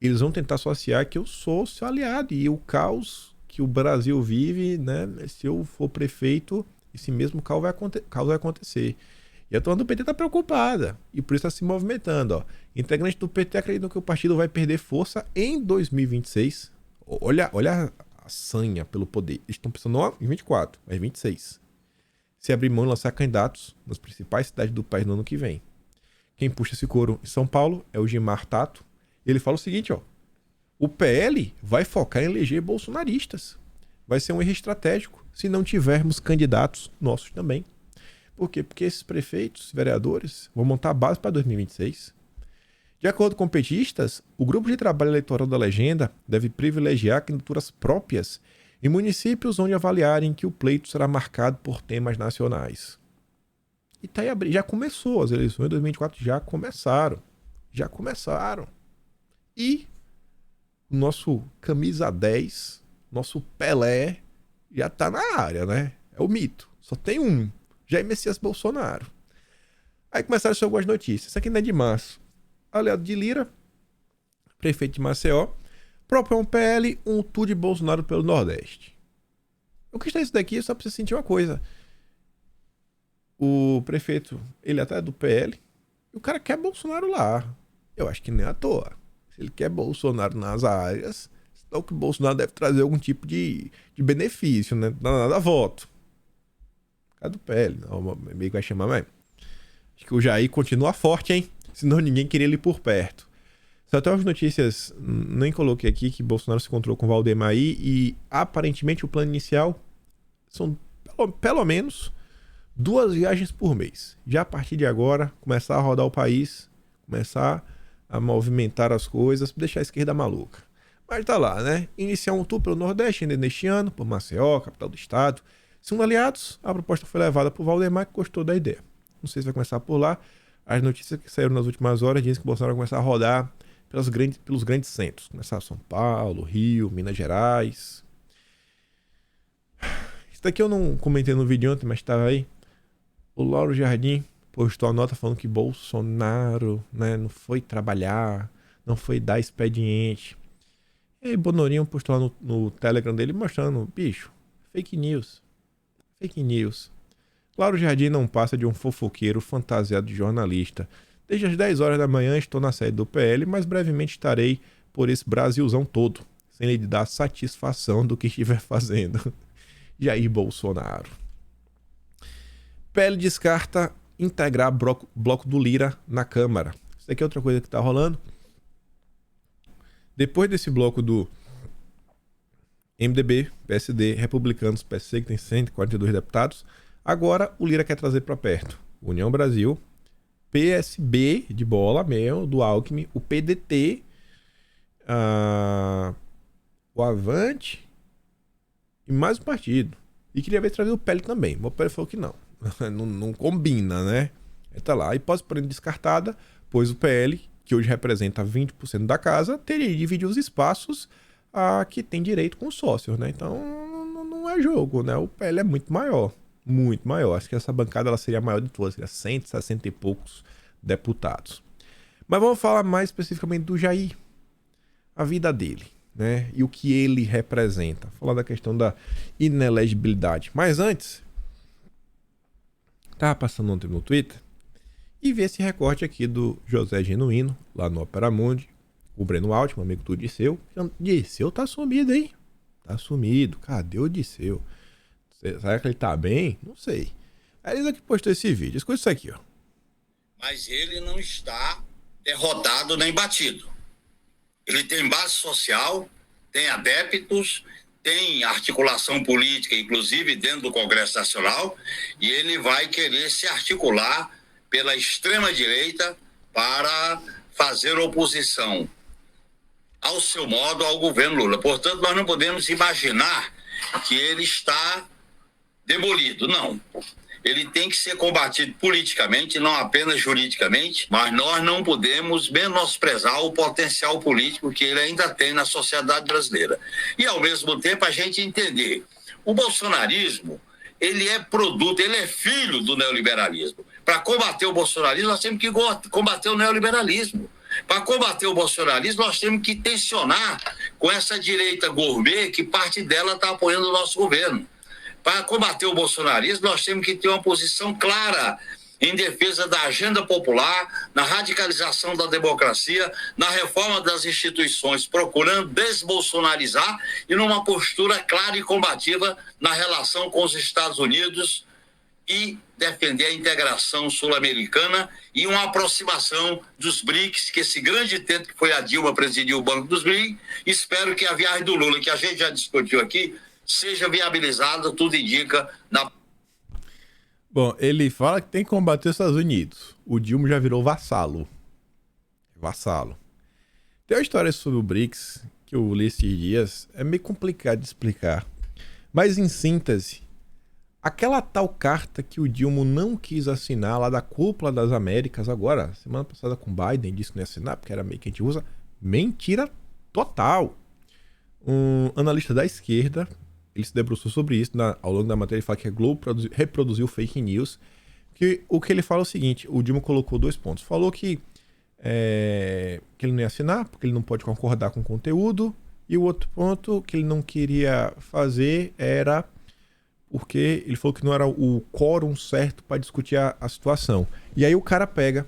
eles vão tentar associar que eu sou seu aliado e o caos que o Brasil vive, né, se eu for prefeito, esse mesmo caos vai acontecer. E a turma do PT tá preocupada e por isso tá se movimentando, ó. Integrantes do PT acreditam que o partido vai perder força em 2026. Olha a sanha pelo poder. Eles estão pensando não em 24, mas 26. Se abrir mão e lançar candidatos nas principais cidades do país no ano que vem. Quem puxa esse coro em São Paulo é o Gilmar Tato. Ele fala o seguinte, ó. O PL vai focar em eleger bolsonaristas. Vai ser um erro estratégico se não tivermos candidatos nossos também. Por quê? Porque esses prefeitos, vereadores, vão montar a base para 2026. De acordo com petistas, o grupo de trabalho eleitoral da legenda deve privilegiar candidaturas próprias em municípios onde avaliarem que o pleito será marcado por temas nacionais. E tá aí, já começou, as eleições de 2024 já começaram. E o nosso camisa 10, nosso Pelé, já tá na área, né? É o mito. Só tem um. Jair Messias Bolsonaro. Aí começaram a ser algumas notícias. Isso aqui não é de março. Aliado de Lira, prefeito de Maceió, propõe um PL, um tour de Bolsonaro pelo Nordeste. Eu quis ter isso daqui só pra você sentir uma coisa. O prefeito, ele até é do PL, e o cara quer Bolsonaro lá. Eu acho que nem à toa. Se ele quer Bolsonaro nas áreas, então que o Bolsonaro deve trazer algum tipo de benefício, né? Não dá nada voto. Cara do PL, não, meio que vai chamar mesmo. Acho que o Jair continua forte, hein? Senão ninguém queria ele por perto. Só tem umas notícias, nem coloquei aqui, que Bolsonaro se encontrou com Valdemar e aparentemente o plano inicial são pelo menos 2 viagens por mês. Já a partir de agora, começar a rodar o país, começar a movimentar as coisas, deixar a esquerda maluca. Mas tá lá, né? Iniciar um tour pelo Nordeste ainda neste ano, por Maceió, capital do estado. Segundo aliados, a proposta foi levada por Valdemar, que gostou da ideia. Não sei se vai começar por lá. As notícias que saíram nas últimas horas dizem que o Bolsonaro vai começar a rodar pelos grandes centros. Começar São Paulo, Rio, Minas Gerais. Isso daqui eu não comentei no vídeo ontem, mas estava aí. O Lauro Jardim postou a nota falando que Bolsonaro, né, não foi trabalhar, não foi dar expediente. E aí Bonorinho postou lá no Telegram dele mostrando, bicho, fake news. Fake news. Lauro Jardim não passa de um fofoqueiro fantasiado de jornalista. Desde as 10 horas da manhã estou na sede do PL, mas brevemente estarei por esse Brasilzão todo, sem lhe dar satisfação do que estiver fazendo. Jair Bolsonaro. PL descarta integrar bloco do Lira na Câmara. Isso aqui é outra coisa que está rolando. Depois desse bloco do MDB, PSD, Republicanos, PSC, que tem 142 deputados, agora o Lira quer trazer para perto União Brasil, PSB de bola mesmo, do Alckmin, o PDT, o Avante e mais um partido. E queria ver trazer o PL também. O PL falou que não. Não combina, né? Tá lá. A hipótese, porém, descartada, pois o PL, que hoje representa 20% da casa, teria de dividir os espaços que tem direito com os sócios, né? Então não é jogo, né? O PL é muito maior. Muito maior. Acho que essa bancada ela seria a maior de todas, seria 160 e poucos deputados. Mas vamos falar mais especificamente do Jair, a vida dele, né? E o que ele representa. Falar da questão da inelegibilidade. Mas antes, tava passando ontem no Twitter e vi esse recorte aqui do José Genuíno, lá no Opera Mundi, o Breno Altman, amigo do Disseu. Disseu tá sumido, hein? Tá sumido. Cadê o Disseu? Será que ele tá bem? Não sei. A Elisa que postou esse vídeo. Escuta isso aqui, ó. Mas ele não está derrotado nem batido. Ele tem base social, tem adeptos, tem articulação política, inclusive dentro do Congresso Nacional, e ele vai querer se articular pela extrema-direita para fazer oposição, ao seu modo, ao governo Lula. Portanto, nós não podemos imaginar que ele está demolido, não. Ele tem que ser combatido politicamente, não apenas juridicamente, mas nós não podemos menosprezar o potencial político que ele ainda tem na sociedade brasileira. E, ao mesmo tempo, a gente entender, o bolsonarismo, ele é produto, ele é filho do neoliberalismo. Para combater o bolsonarismo, nós temos que combater o neoliberalismo. Para combater o bolsonarismo, nós temos que tensionar com essa direita gourmet que parte dela está apoiando o nosso governo. Para combater o bolsonarismo, nós temos que ter uma posição clara em defesa da agenda popular, na radicalização da democracia, na reforma das instituições, procurando desbolsonarizar e numa postura clara e combativa na relação com os Estados Unidos e defender a integração sul-americana e uma aproximação dos BRICS, que esse grande tento que foi a Dilma presidir o Banco dos BRICS. Espero que a viagem do Lula, que a gente já discutiu aqui, seja viabilizada, tudo indica, na... Bom, ele fala que tem que combater os Estados Unidos. O Dilma já virou vassalo. Vassalo. Tem uma história sobre o BRICS que eu li esses dias. É meio complicado de explicar. Mas, em síntese, aquela tal carta que o Dilma não quis assinar lá da Cúpula das Américas agora, semana passada com Biden, disse que não ia assinar porque era meio que a gente usa. Mentira total. Um analista da esquerda, ele se debruçou sobre isso ao longo da matéria. Ele fala que a Globo reproduziu fake news. Que o que ele fala é o seguinte: o Dilma colocou 2 pontos. Falou que ele não ia assinar porque ele não pode concordar com o conteúdo. E o outro ponto que ele não queria fazer era porque ele falou que não era o quórum certo para discutir a situação. E aí o cara pega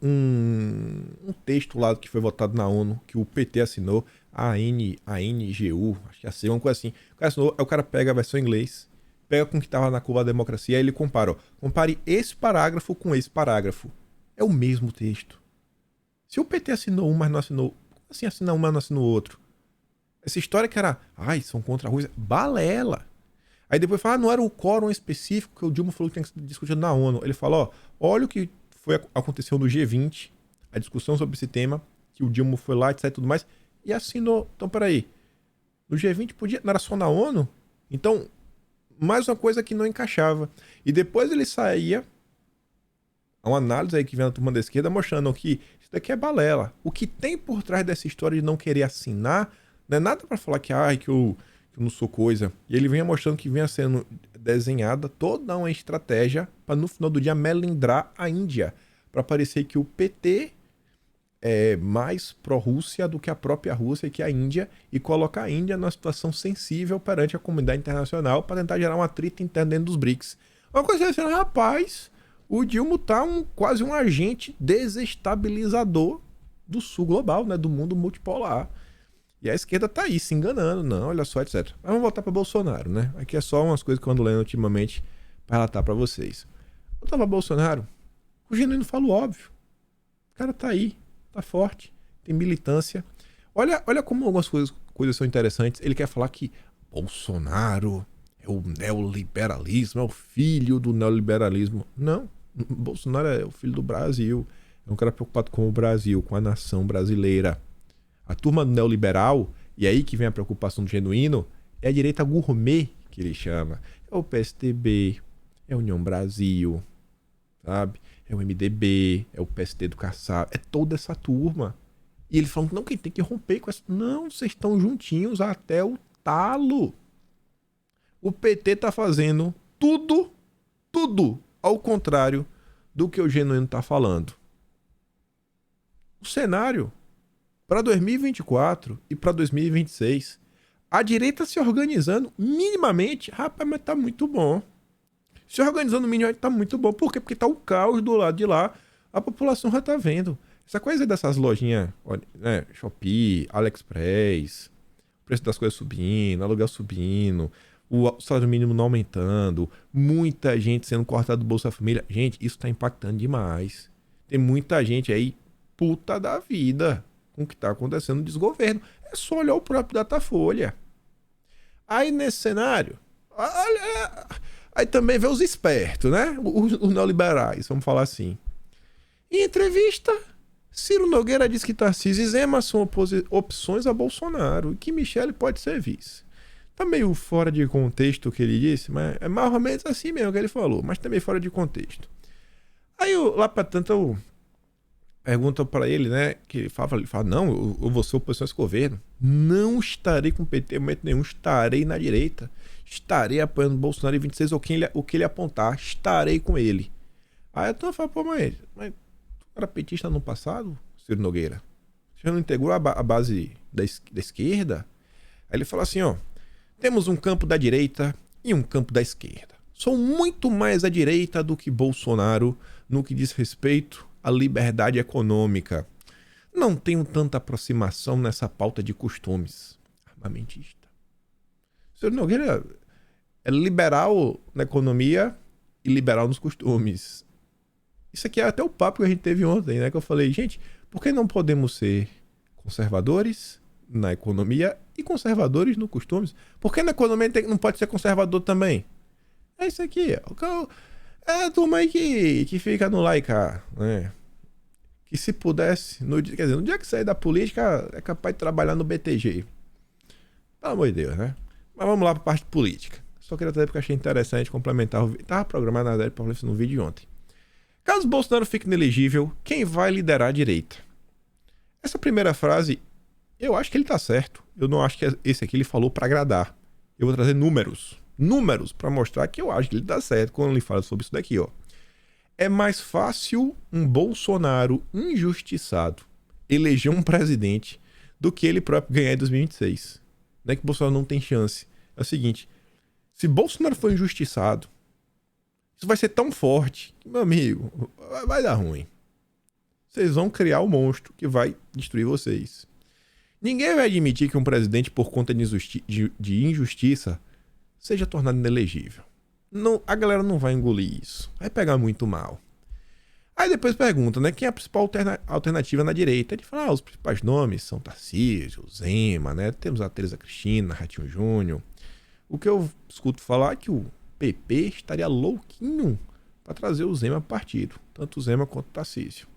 um texto lá que foi votado na ONU, que o PT assinou, a ANGU, acho que é uma coisa assim. O cara assinou, aí o cara pega a versão em inglês, pega com o que estava na curva da democracia, aí ele compara. Compare esse parágrafo com esse parágrafo. É o mesmo texto. Se o PT assinou um, mas não assinou, como assim assinar um, mas não assinou o outro? Essa história que era, são contra a Rússia, balela. Aí depois fala, não era o quórum específico que o Dilma falou que tinha que ser discutido na ONU. Ele fala, olha o que aconteceu no G20, a discussão sobre esse tema, que o Dilma foi lá, etc e tudo mais, e assinou. Então, peraí, no G20 não era só na ONU? Então, mais uma coisa que não encaixava. E depois ele saía, uma análise aí que vem na turma da esquerda, mostrando que isso daqui é balela. O que tem por trás dessa história de não querer assinar, não é nada para falar que eu não sou coisa. E ele vinha mostrando que vinha sendo desenhada toda uma estratégia para no final do dia melindrar a Índia, para parecer que o PT é mais pró-Rússia do que a própria Rússia e que a Índia, e colocar a Índia numa situação sensível perante a comunidade internacional para tentar gerar uma atrito interna dentro dos BRICS. Uma coisa assim, rapaz, o Dilma tá quase um agente desestabilizador do sul global, né, do mundo multipolar. E a esquerda tá aí se enganando, não, olha só, etc. Mas vamos voltar para Bolsonaro, né? Aqui é só umas coisas que eu ando lendo ultimamente para relatar para vocês. Voltar para Bolsonaro, o Genuíno fala o óbvio. O cara tá aí, tá forte, tem militância. Olha como algumas coisas são interessantes. Ele quer falar que Bolsonaro é o neoliberalismo, é o filho do neoliberalismo. Não, Bolsonaro é o filho do Brasil. É um cara preocupado com o Brasil, com a nação brasileira. A turma do neoliberal, e aí que vem a preocupação do Genuíno, é a direita gourmet, que ele chama. É o PSDB, é a União Brasil, sabe? É o MDB, é o PSD do Kassab, é toda essa turma. E eles falam que não, quem tem que romper com essa... Não, vocês estão juntinhos até o talo. O PT tá fazendo tudo ao contrário do que o Genuíno tá falando. O cenário para 2024 e para 2026, a direita se organizando minimamente, rapaz, mas tá muito bom. Se organizando minimamente tá muito bom. Por quê? Porque tá o caos do lado de lá, a população já tá vendo. Essa coisa dessas lojinhas, né, Shopee, AliExpress, o preço das coisas subindo, aluguel subindo, o salário mínimo não aumentando, muita gente sendo cortada do Bolsa Família. Gente, isso tá impactando demais. Tem muita gente aí puta da vida com o que está acontecendo no desgoverno. É só olhar o próprio Datafolha. Aí nesse cenário, olha, aí também vê os espertos, né? Os neoliberais, vamos falar assim. Em entrevista, Ciro Nogueira diz que Tarcísio e Zema são opções a Bolsonaro e que Michele pode ser vice. Tá meio fora de contexto o que ele disse, mas é mais ou menos assim mesmo que ele falou, mas também fora de contexto. Aí lá pra tanto eu pergunto pra ele, né, que ele fala, não, eu vou ser oposição a esse governo. Não estarei com o PT em momento nenhum, estarei na direita. Estarei apoiando o Bolsonaro em 26 ou o que ele apontar, estarei com ele. Aí eu falo, pô, mas tu era petista no passado, Ciro Nogueira? Você não integrou a base da esquerda? Aí ele fala assim, ó, temos um campo da direita e um campo da esquerda. Sou muito mais à direita do que Bolsonaro no que diz respeito à liberdade econômica. Não tenho tanta aproximação nessa pauta de costumes. Armamentista. O senhor Nogueira é liberal na economia e liberal nos costumes. Isso aqui é até o papo que a gente teve ontem, né? Que eu falei, gente, por que não podemos ser conservadores na economia e conservadores no costumes? Por que na economia não pode ser conservador também? É isso aqui. É a turma aí que fica no laica, né? Que se pudesse, no dia que sair da política, é capaz de trabalhar no BTG. Pelo amor de Deus, né? Mas vamos lá para a parte política. Só queria trazer porque achei interessante complementar o vídeo. Estava programado, na verdade, para falar isso no vídeo de ontem. Caso Bolsonaro fique inelegível, quem vai liderar a direita? Essa primeira frase, eu acho que ele tá certo. Eu não acho que esse aqui ele falou para agradar. Eu vou trazer números para mostrar que eu acho que ele tá certo quando ele fala sobre isso daqui, ó. É mais fácil um Bolsonaro injustiçado eleger um presidente do que ele próprio ganhar em 2026. Não é que Bolsonaro não tem chance. É o seguinte, se Bolsonaro for injustiçado, isso vai ser tão forte que, meu amigo, vai dar ruim. Vocês vão criar um monstro que vai destruir vocês. Ninguém vai admitir que um presidente, por conta de injustiça, seja tornado inelegível. Não, a galera não vai engolir isso. Vai pegar muito mal. Aí depois pergunta, né? Quem é a principal alternativa na direita? Ele fala, os principais nomes são Tarcísio, Zema, né? Temos a Tereza Cristina, Ratinho Júnior. O que eu escuto falar é que o PP estaria louquinho para trazer o Zema para partido. Tanto o Zema quanto o Tarcísio.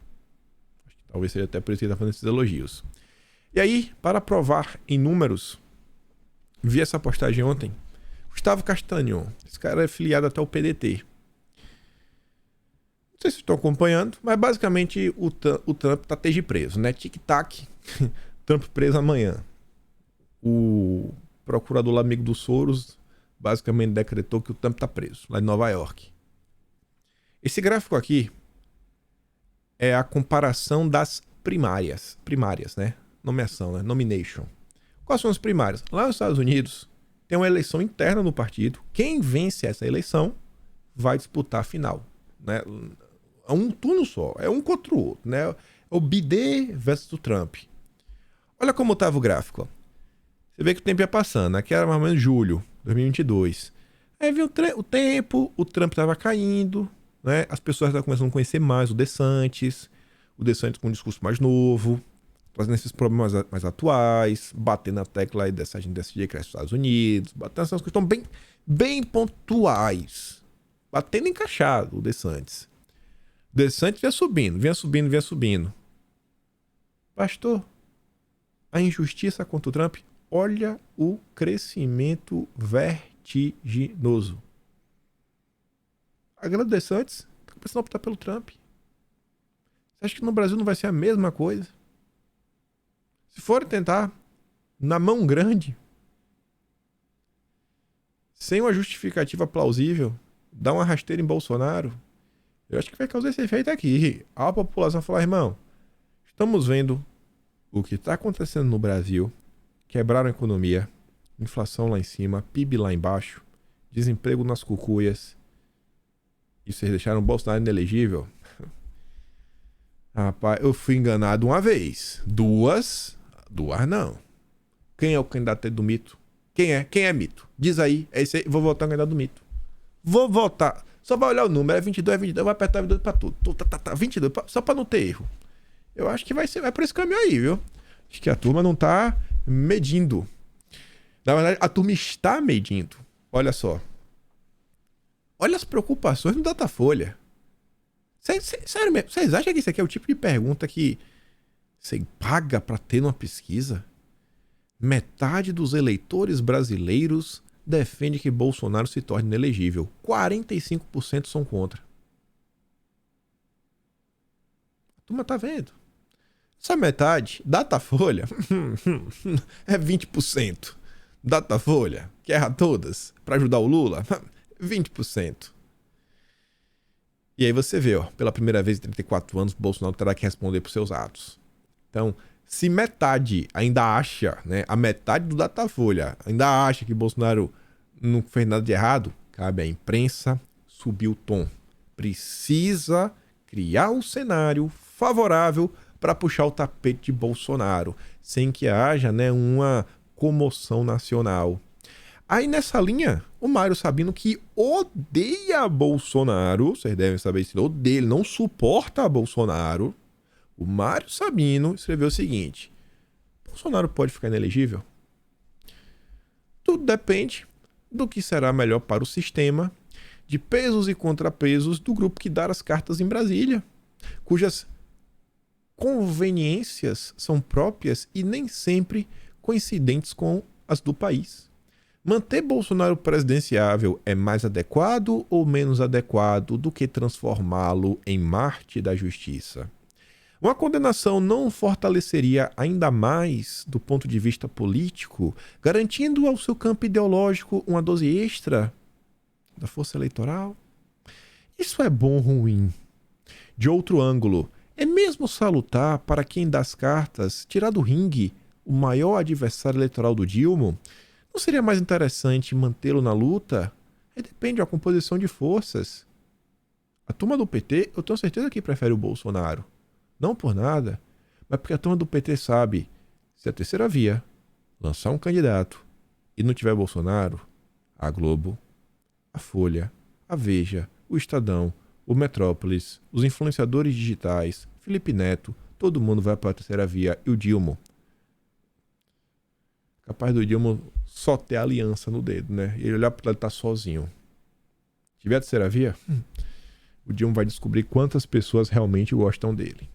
Acho que talvez seja até por isso que ele está fazendo esses elogios. E aí, para provar em números, vi essa postagem ontem. Gustavo Castanho, esse cara é filiado até ao PDT. Não sei se estão acompanhando, mas basicamente o Trump tá preso, né? Tic-tac, Trump preso amanhã. O procurador lá, amigo do Soros, basicamente decretou que o Trump tá preso, lá em Nova York. Esse gráfico aqui é a comparação das primárias, né? Nomeação, né? Nomination. Quais são as primárias? Lá nos Estados Unidos, tem uma eleição interna no partido. Quem vence essa eleição vai disputar a final, né? É um turno só, é um contra o outro, né? É o Biden versus o Trump. Olha como estava o gráfico. Ó. Você vê que o tempo ia passando. Aqui era mais ou menos julho de 2022. Aí viu o tempo, o Trump estava caindo, né? As pessoas estavam começando a conhecer mais o DeSantis com um discurso mais novo, trazendo esses problemas mais atuais, batendo na tecla aí dessa agenda de crescimento dos Estados Unidos, batendo essas questões bem pontuais, batendo encaixado o DeSantis. O DeSantis vinha subindo. Pastor, a injustiça contra o Trump, olha o crescimento vertiginoso. A grande do DeSantis tá começando a optar pelo Trump. Você acha que no Brasil não vai ser a mesma coisa? Se for tentar, na mão grande, sem uma justificativa plausível, dar uma rasteira em Bolsonaro, eu acho que vai causar esse efeito aqui. A população falar, irmão, estamos vendo o que está acontecendo no Brasil, quebraram a economia, inflação lá em cima, PIB lá embaixo, desemprego nas cucuias, e vocês deixaram o Bolsonaro inelegível? Rapaz, eu fui enganado uma vez. Duas não. Quem é o candidato do mito? Quem é mito? Diz aí, é esse aí, vou votar no candidato do mito. Vou votar. Só vai olhar o número, é 22, vai apertar 22 pra tudo. 22, só pra não ter erro. Eu acho que vai por esse caminho aí, viu? Acho que a turma não tá medindo. Na verdade, a turma está medindo. Olha só. Olha as preocupações no Datafolha. Sério mesmo, vocês acham que isso aqui é o tipo de pergunta que você paga pra ter numa pesquisa? Metade dos eleitores brasileiros defende que Bolsonaro se torne inelegível. 45% são contra. A turma tá vendo. Essa metade, Datafolha, é 20%. Datafolha, que erra todas, pra ajudar o Lula, 20%. E aí você vê, ó, pela primeira vez em 34 anos, Bolsonaro terá que responder por seus atos. Então, se metade ainda acha, né, a metade do Datafolha ainda acha que Bolsonaro não fez nada de errado, cabe à imprensa subir o tom. Precisa criar um cenário favorável para puxar o tapete de Bolsonaro, sem que haja, né, uma comoção nacional. Aí nessa linha, o Mário Sabino, que odeia Bolsonaro, vocês devem saber isso, ele odeia, ele não suporta Bolsonaro. O Mário Sabino escreveu o seguinte: Bolsonaro pode ficar inelegível? Tudo depende do que será melhor para o sistema, de pesos e contrapesos do grupo que dá as cartas em Brasília, cujas conveniências são próprias e nem sempre coincidentes com as do país. Manter Bolsonaro presidenciável é mais adequado ou menos adequado do que transformá-lo em Marte da Justiça? Uma condenação não fortaleceria ainda mais do ponto de vista político, garantindo ao seu campo ideológico uma dose extra da força eleitoral? Isso é bom ou ruim? De outro ângulo, é mesmo salutar para quem dá as cartas tirar do ringue o maior adversário eleitoral do Dilma? Não seria mais interessante mantê-lo na luta? Depende da composição de forças. A turma do PT, eu tenho certeza que prefere o Bolsonaro. Não por nada, mas porque a turma do PT sabe, se a terceira via lançar um candidato e não tiver Bolsonaro, a Globo, a Folha, a Veja, o Estadão, o Metrópolis, os influenciadores digitais, Felipe Neto, todo mundo vai para a terceira via e o Dilma. Capaz do Dilma só ter aliança no dedo, né? E ele olhar para ele tá sozinho. Se tiver a terceira via, o Dilma vai descobrir quantas pessoas realmente gostam dele.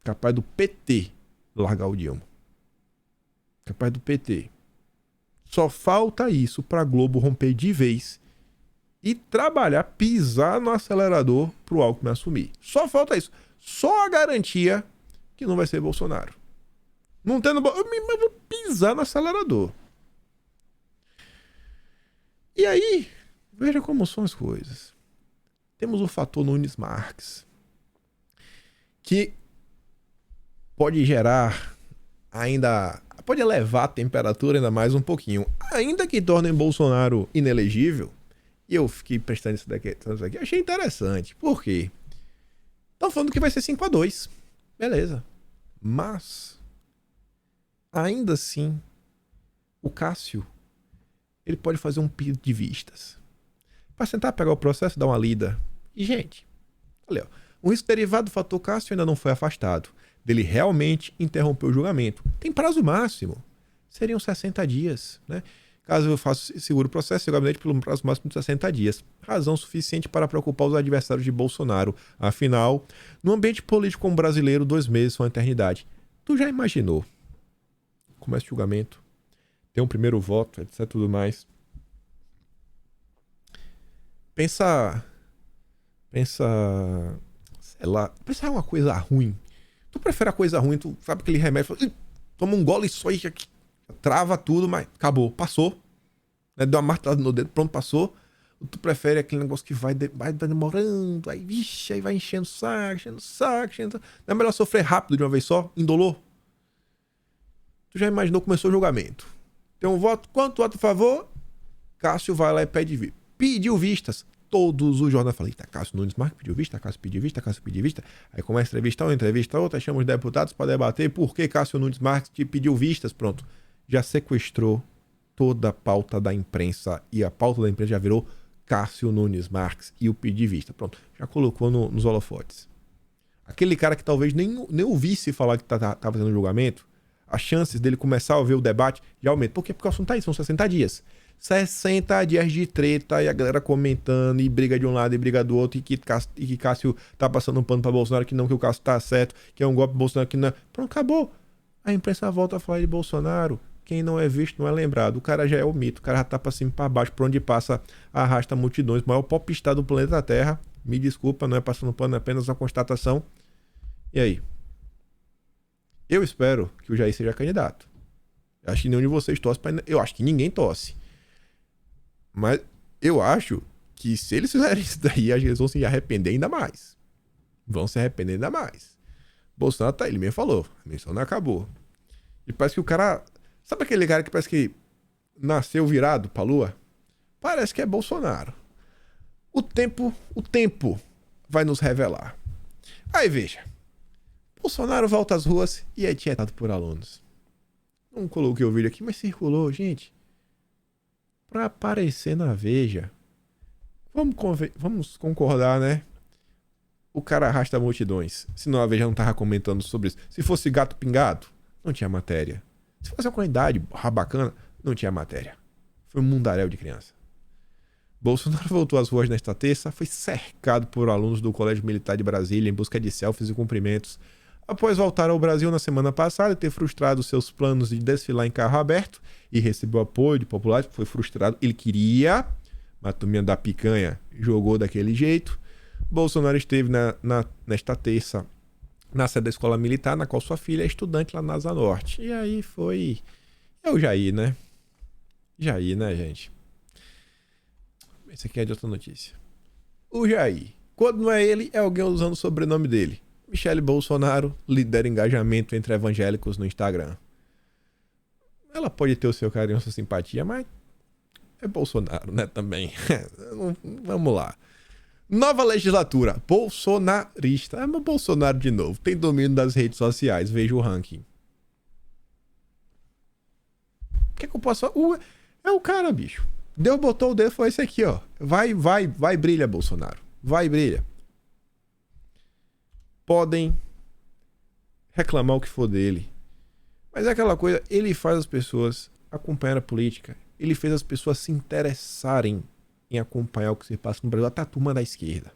Capaz do PT largar o Dilma. Capaz do PT. Só falta isso pra Globo romper de vez e trabalhar, pisar no acelerador pro Alckmin assumir. Só falta isso. Só a garantia que não vai ser Bolsonaro. Não tendo... Eu vou pisar no acelerador. E aí, veja como são as coisas. Temos o fator Nunes Marques, que pode gerar ainda... pode elevar a temperatura ainda mais um pouquinho. Ainda que tornem Bolsonaro inelegível, e eu fiquei prestando isso daqui, achei interessante. Por quê? Estão falando que vai ser 5-2. Beleza. Mas, ainda assim, o Cássio, ele pode fazer um pedido de vistas. Para tentar pegar o processo e dar uma lida. E, gente, olha, o risco derivado do fator Cássio ainda não foi afastado. Dele realmente interromper o julgamento. Tem prazo máximo. Seriam 60 dias, né? Caso eu faça seguro o processo, o gabinete pelo prazo máximo de 60 dias. Razão suficiente para preocupar os adversários de Bolsonaro. Afinal, no ambiente político como brasileiro, 2 meses são uma eternidade. Tu já imaginou? Começa o julgamento, tem um primeiro voto, etc, tudo mais. Pensa, sei lá, pensa uma coisa ruim. Tu prefere a coisa ruim, tu sabe aquele remédio, toma um gole só e trava tudo, mas acabou, passou. Né? Deu uma martelada no dedo, pronto, passou. Tu prefere aquele negócio que vai demorando, aí, vixe, aí vai enchendo o saco. Não é melhor sofrer rápido de uma vez só, indolor? Tu já imaginou, começou o julgamento. Tem um voto, quanto voto a favor? Cássio vai lá e pediu vistas. Todos os jornais falam, eita, Cássio Nunes Marques pediu vista, Cássio pediu vista, Cássio pediu vista. Aí começa a entrevista uma, entrevista outra, chama os deputados para debater por que Cássio Nunes Marques te pediu vistas. Pronto, já sequestrou toda a pauta da imprensa e a pauta da imprensa já virou Cássio Nunes Marques e o pedir vista. Pronto, já colocou nos holofotes. Aquele cara que talvez nem ouvisse falar que tá fazendo julgamento, as chances dele começar a ver o debate já aumentam. Por quê? Porque o assunto tá aí, são 60 dias. 60 dias de treta e a galera comentando e briga de um lado e briga do outro e que Cássio tá passando um pano pra Bolsonaro, que não, que o Cássio tá certo, que é um golpe do Bolsonaro, que não é. Pronto, acabou. A imprensa volta a falar de Bolsonaro. Quem não é visto não é lembrado. O cara já é o mito, o cara já tá pra cima e pra baixo, por onde passa, arrasta multidões. O maior popstar do planeta Terra. Me desculpa, não é passando pano, é apenas uma constatação. E aí? Eu espero que o Jair seja candidato. Eu acho que nenhum de vocês torce pra... Eu acho que ninguém torce. Mas eu acho que se eles fizerem isso daí, eles vão se arrepender ainda mais. Vão se arrepender ainda mais. Bolsonaro tá aí, ele mesmo falou. A missão não acabou. E parece que o cara... Sabe aquele cara que parece que nasceu virado pra lua? Parece que é Bolsonaro. O tempo vai nos revelar. Aí veja. Bolsonaro volta às ruas e é tietado por alunos. Não coloquei o vídeo aqui, mas circulou, gente. Pra aparecer na Veja. Vamos concordar, né? O cara arrasta multidões. Senão a Veja não tava comentando sobre isso. Se fosse gato pingado, não tinha matéria. Se fosse uma qualidade bacana, não tinha matéria. Foi um mundaréu de criança. Bolsonaro voltou às ruas nesta terça, foi cercado por alunos do Colégio Militar de Brasília em busca de selfies e cumprimentos. Após voltar ao Brasil na semana passada e ter frustrado seus planos de desfilar em carro aberto e recebeu apoio de populares, foi frustrado. Ele queria, mas a turminha da picanha jogou daquele jeito. Bolsonaro esteve nesta terça na sede da escola militar, na qual sua filha é estudante lá na Asa Norte. E aí foi... É o Jair, né? Jair, né, gente? Esse aqui é de outra notícia. O Jair. Quando não é ele, é alguém usando o sobrenome dele. Michele Bolsonaro lidera engajamento entre evangélicos no Instagram. Ela pode ter o seu carinho, sua simpatia, mas é Bolsonaro, né, também. Vamos lá. Nova legislatura. Bolsonarista. É meu Bolsonaro de novo. Tem domínio das redes sociais. Veja o ranking. O que é que eu posso... É o cara, bicho. Deus botou o dedo, foi esse aqui, ó. Vai, brilha, Bolsonaro. Vai, brilha. Podem reclamar o que for dele. Mas é aquela coisa, ele faz as pessoas acompanhar a política. Ele fez as pessoas se interessarem em acompanhar o que se passa no Brasil. Até a turma da esquerda.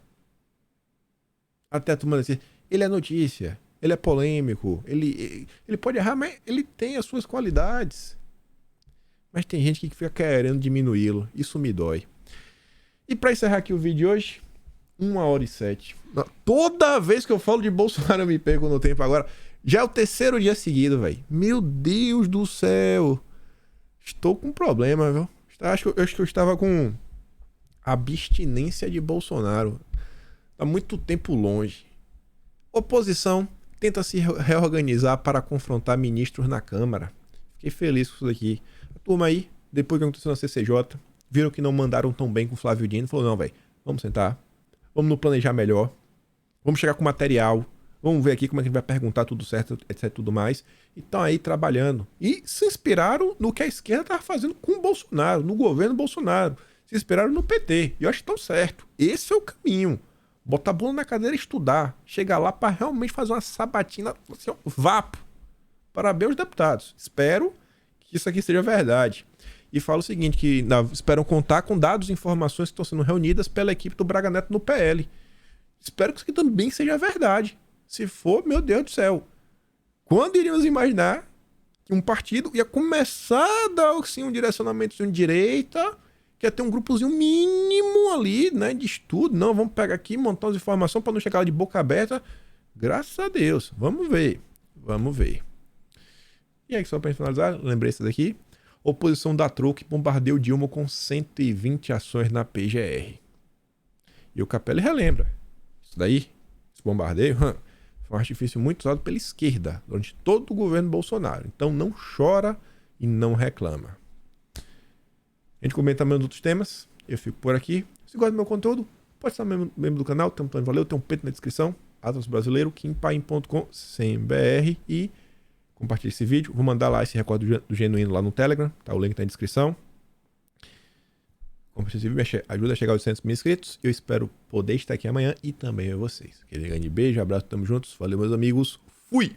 Até a turma da esquerda. Ele é notícia. Ele é polêmico. Ele pode errar, mas ele tem as suas qualidades. Mas tem gente que fica querendo diminuí-lo. Isso me dói. E pra encerrar aqui o vídeo de hoje, 1h07. Toda vez que eu falo de Bolsonaro eu me perco no tempo agora. Já é o terceiro dia seguido, velho. Meu Deus do céu. Estou com problema, viu? Acho que eu estava com abstinência de Bolsonaro. Tá muito tempo longe. Oposição tenta se reorganizar para confrontar ministros na Câmara. Fiquei feliz com isso daqui. A turma aí, depois que aconteceu na CCJ, viram que não mandaram tão bem com o Flávio Dino. Falou, não, velho, vamos sentar. Vamos nos planejar melhor. Vamos chegar com material. Vamos ver aqui como é que a gente vai perguntar tudo certo, etc, tudo mais. E estão aí trabalhando. E se inspiraram no que a esquerda estava fazendo com o Bolsonaro, no governo Bolsonaro. Se inspiraram no PT. E eu acho que estão certo. Esse é o caminho. Botar a bunda na cadeira e estudar. Chegar lá para realmente fazer uma sabatina, assim, vapo. Parabéns aos deputados. Espero que isso aqui seja verdade. E falo o seguinte, que esperam contar com dados e informações que estão sendo reunidas pela equipe do Braga Neto no PL. Espero que isso aqui também seja verdade. Se for, meu Deus do céu. Quando iríamos imaginar que um partido ia começar a dar assim, um direcionamento de direita, que ia ter um grupozinho mínimo ali, né, de estudo. Não, vamos pegar aqui, montar as informações para não chegar lá de boca aberta. Graças a Deus. Vamos ver. Vamos ver. E aí, só para finalizar, lembrei isso daqui. Oposição da Truque bombardeia o Dilma com 120 ações na PGR. E o Capelli relembra. Isso daí, esse bombardeio, foi um artifício muito usado pela esquerda durante todo o governo Bolsonaro. Então não chora e não reclama. A gente comenta também outros temas. Eu fico por aqui. Se gosta do meu conteúdo, pode ser membro do canal. Tem um plano de valeu, tem um peito na descrição. Atlas Brasileiro, kimpaim.com.br e compartilhe esse vídeo. Vou mandar lá esse recorde do Genuíno lá no Telegram. Tá? O link tá na descrição. Compartilhe esse vídeo, ajuda a chegar aos 800 mil inscritos. Eu espero poder estar aqui amanhã e também ver vocês. Aquele grande beijo, abraço, tamo juntos. Valeu, meus amigos. Fui!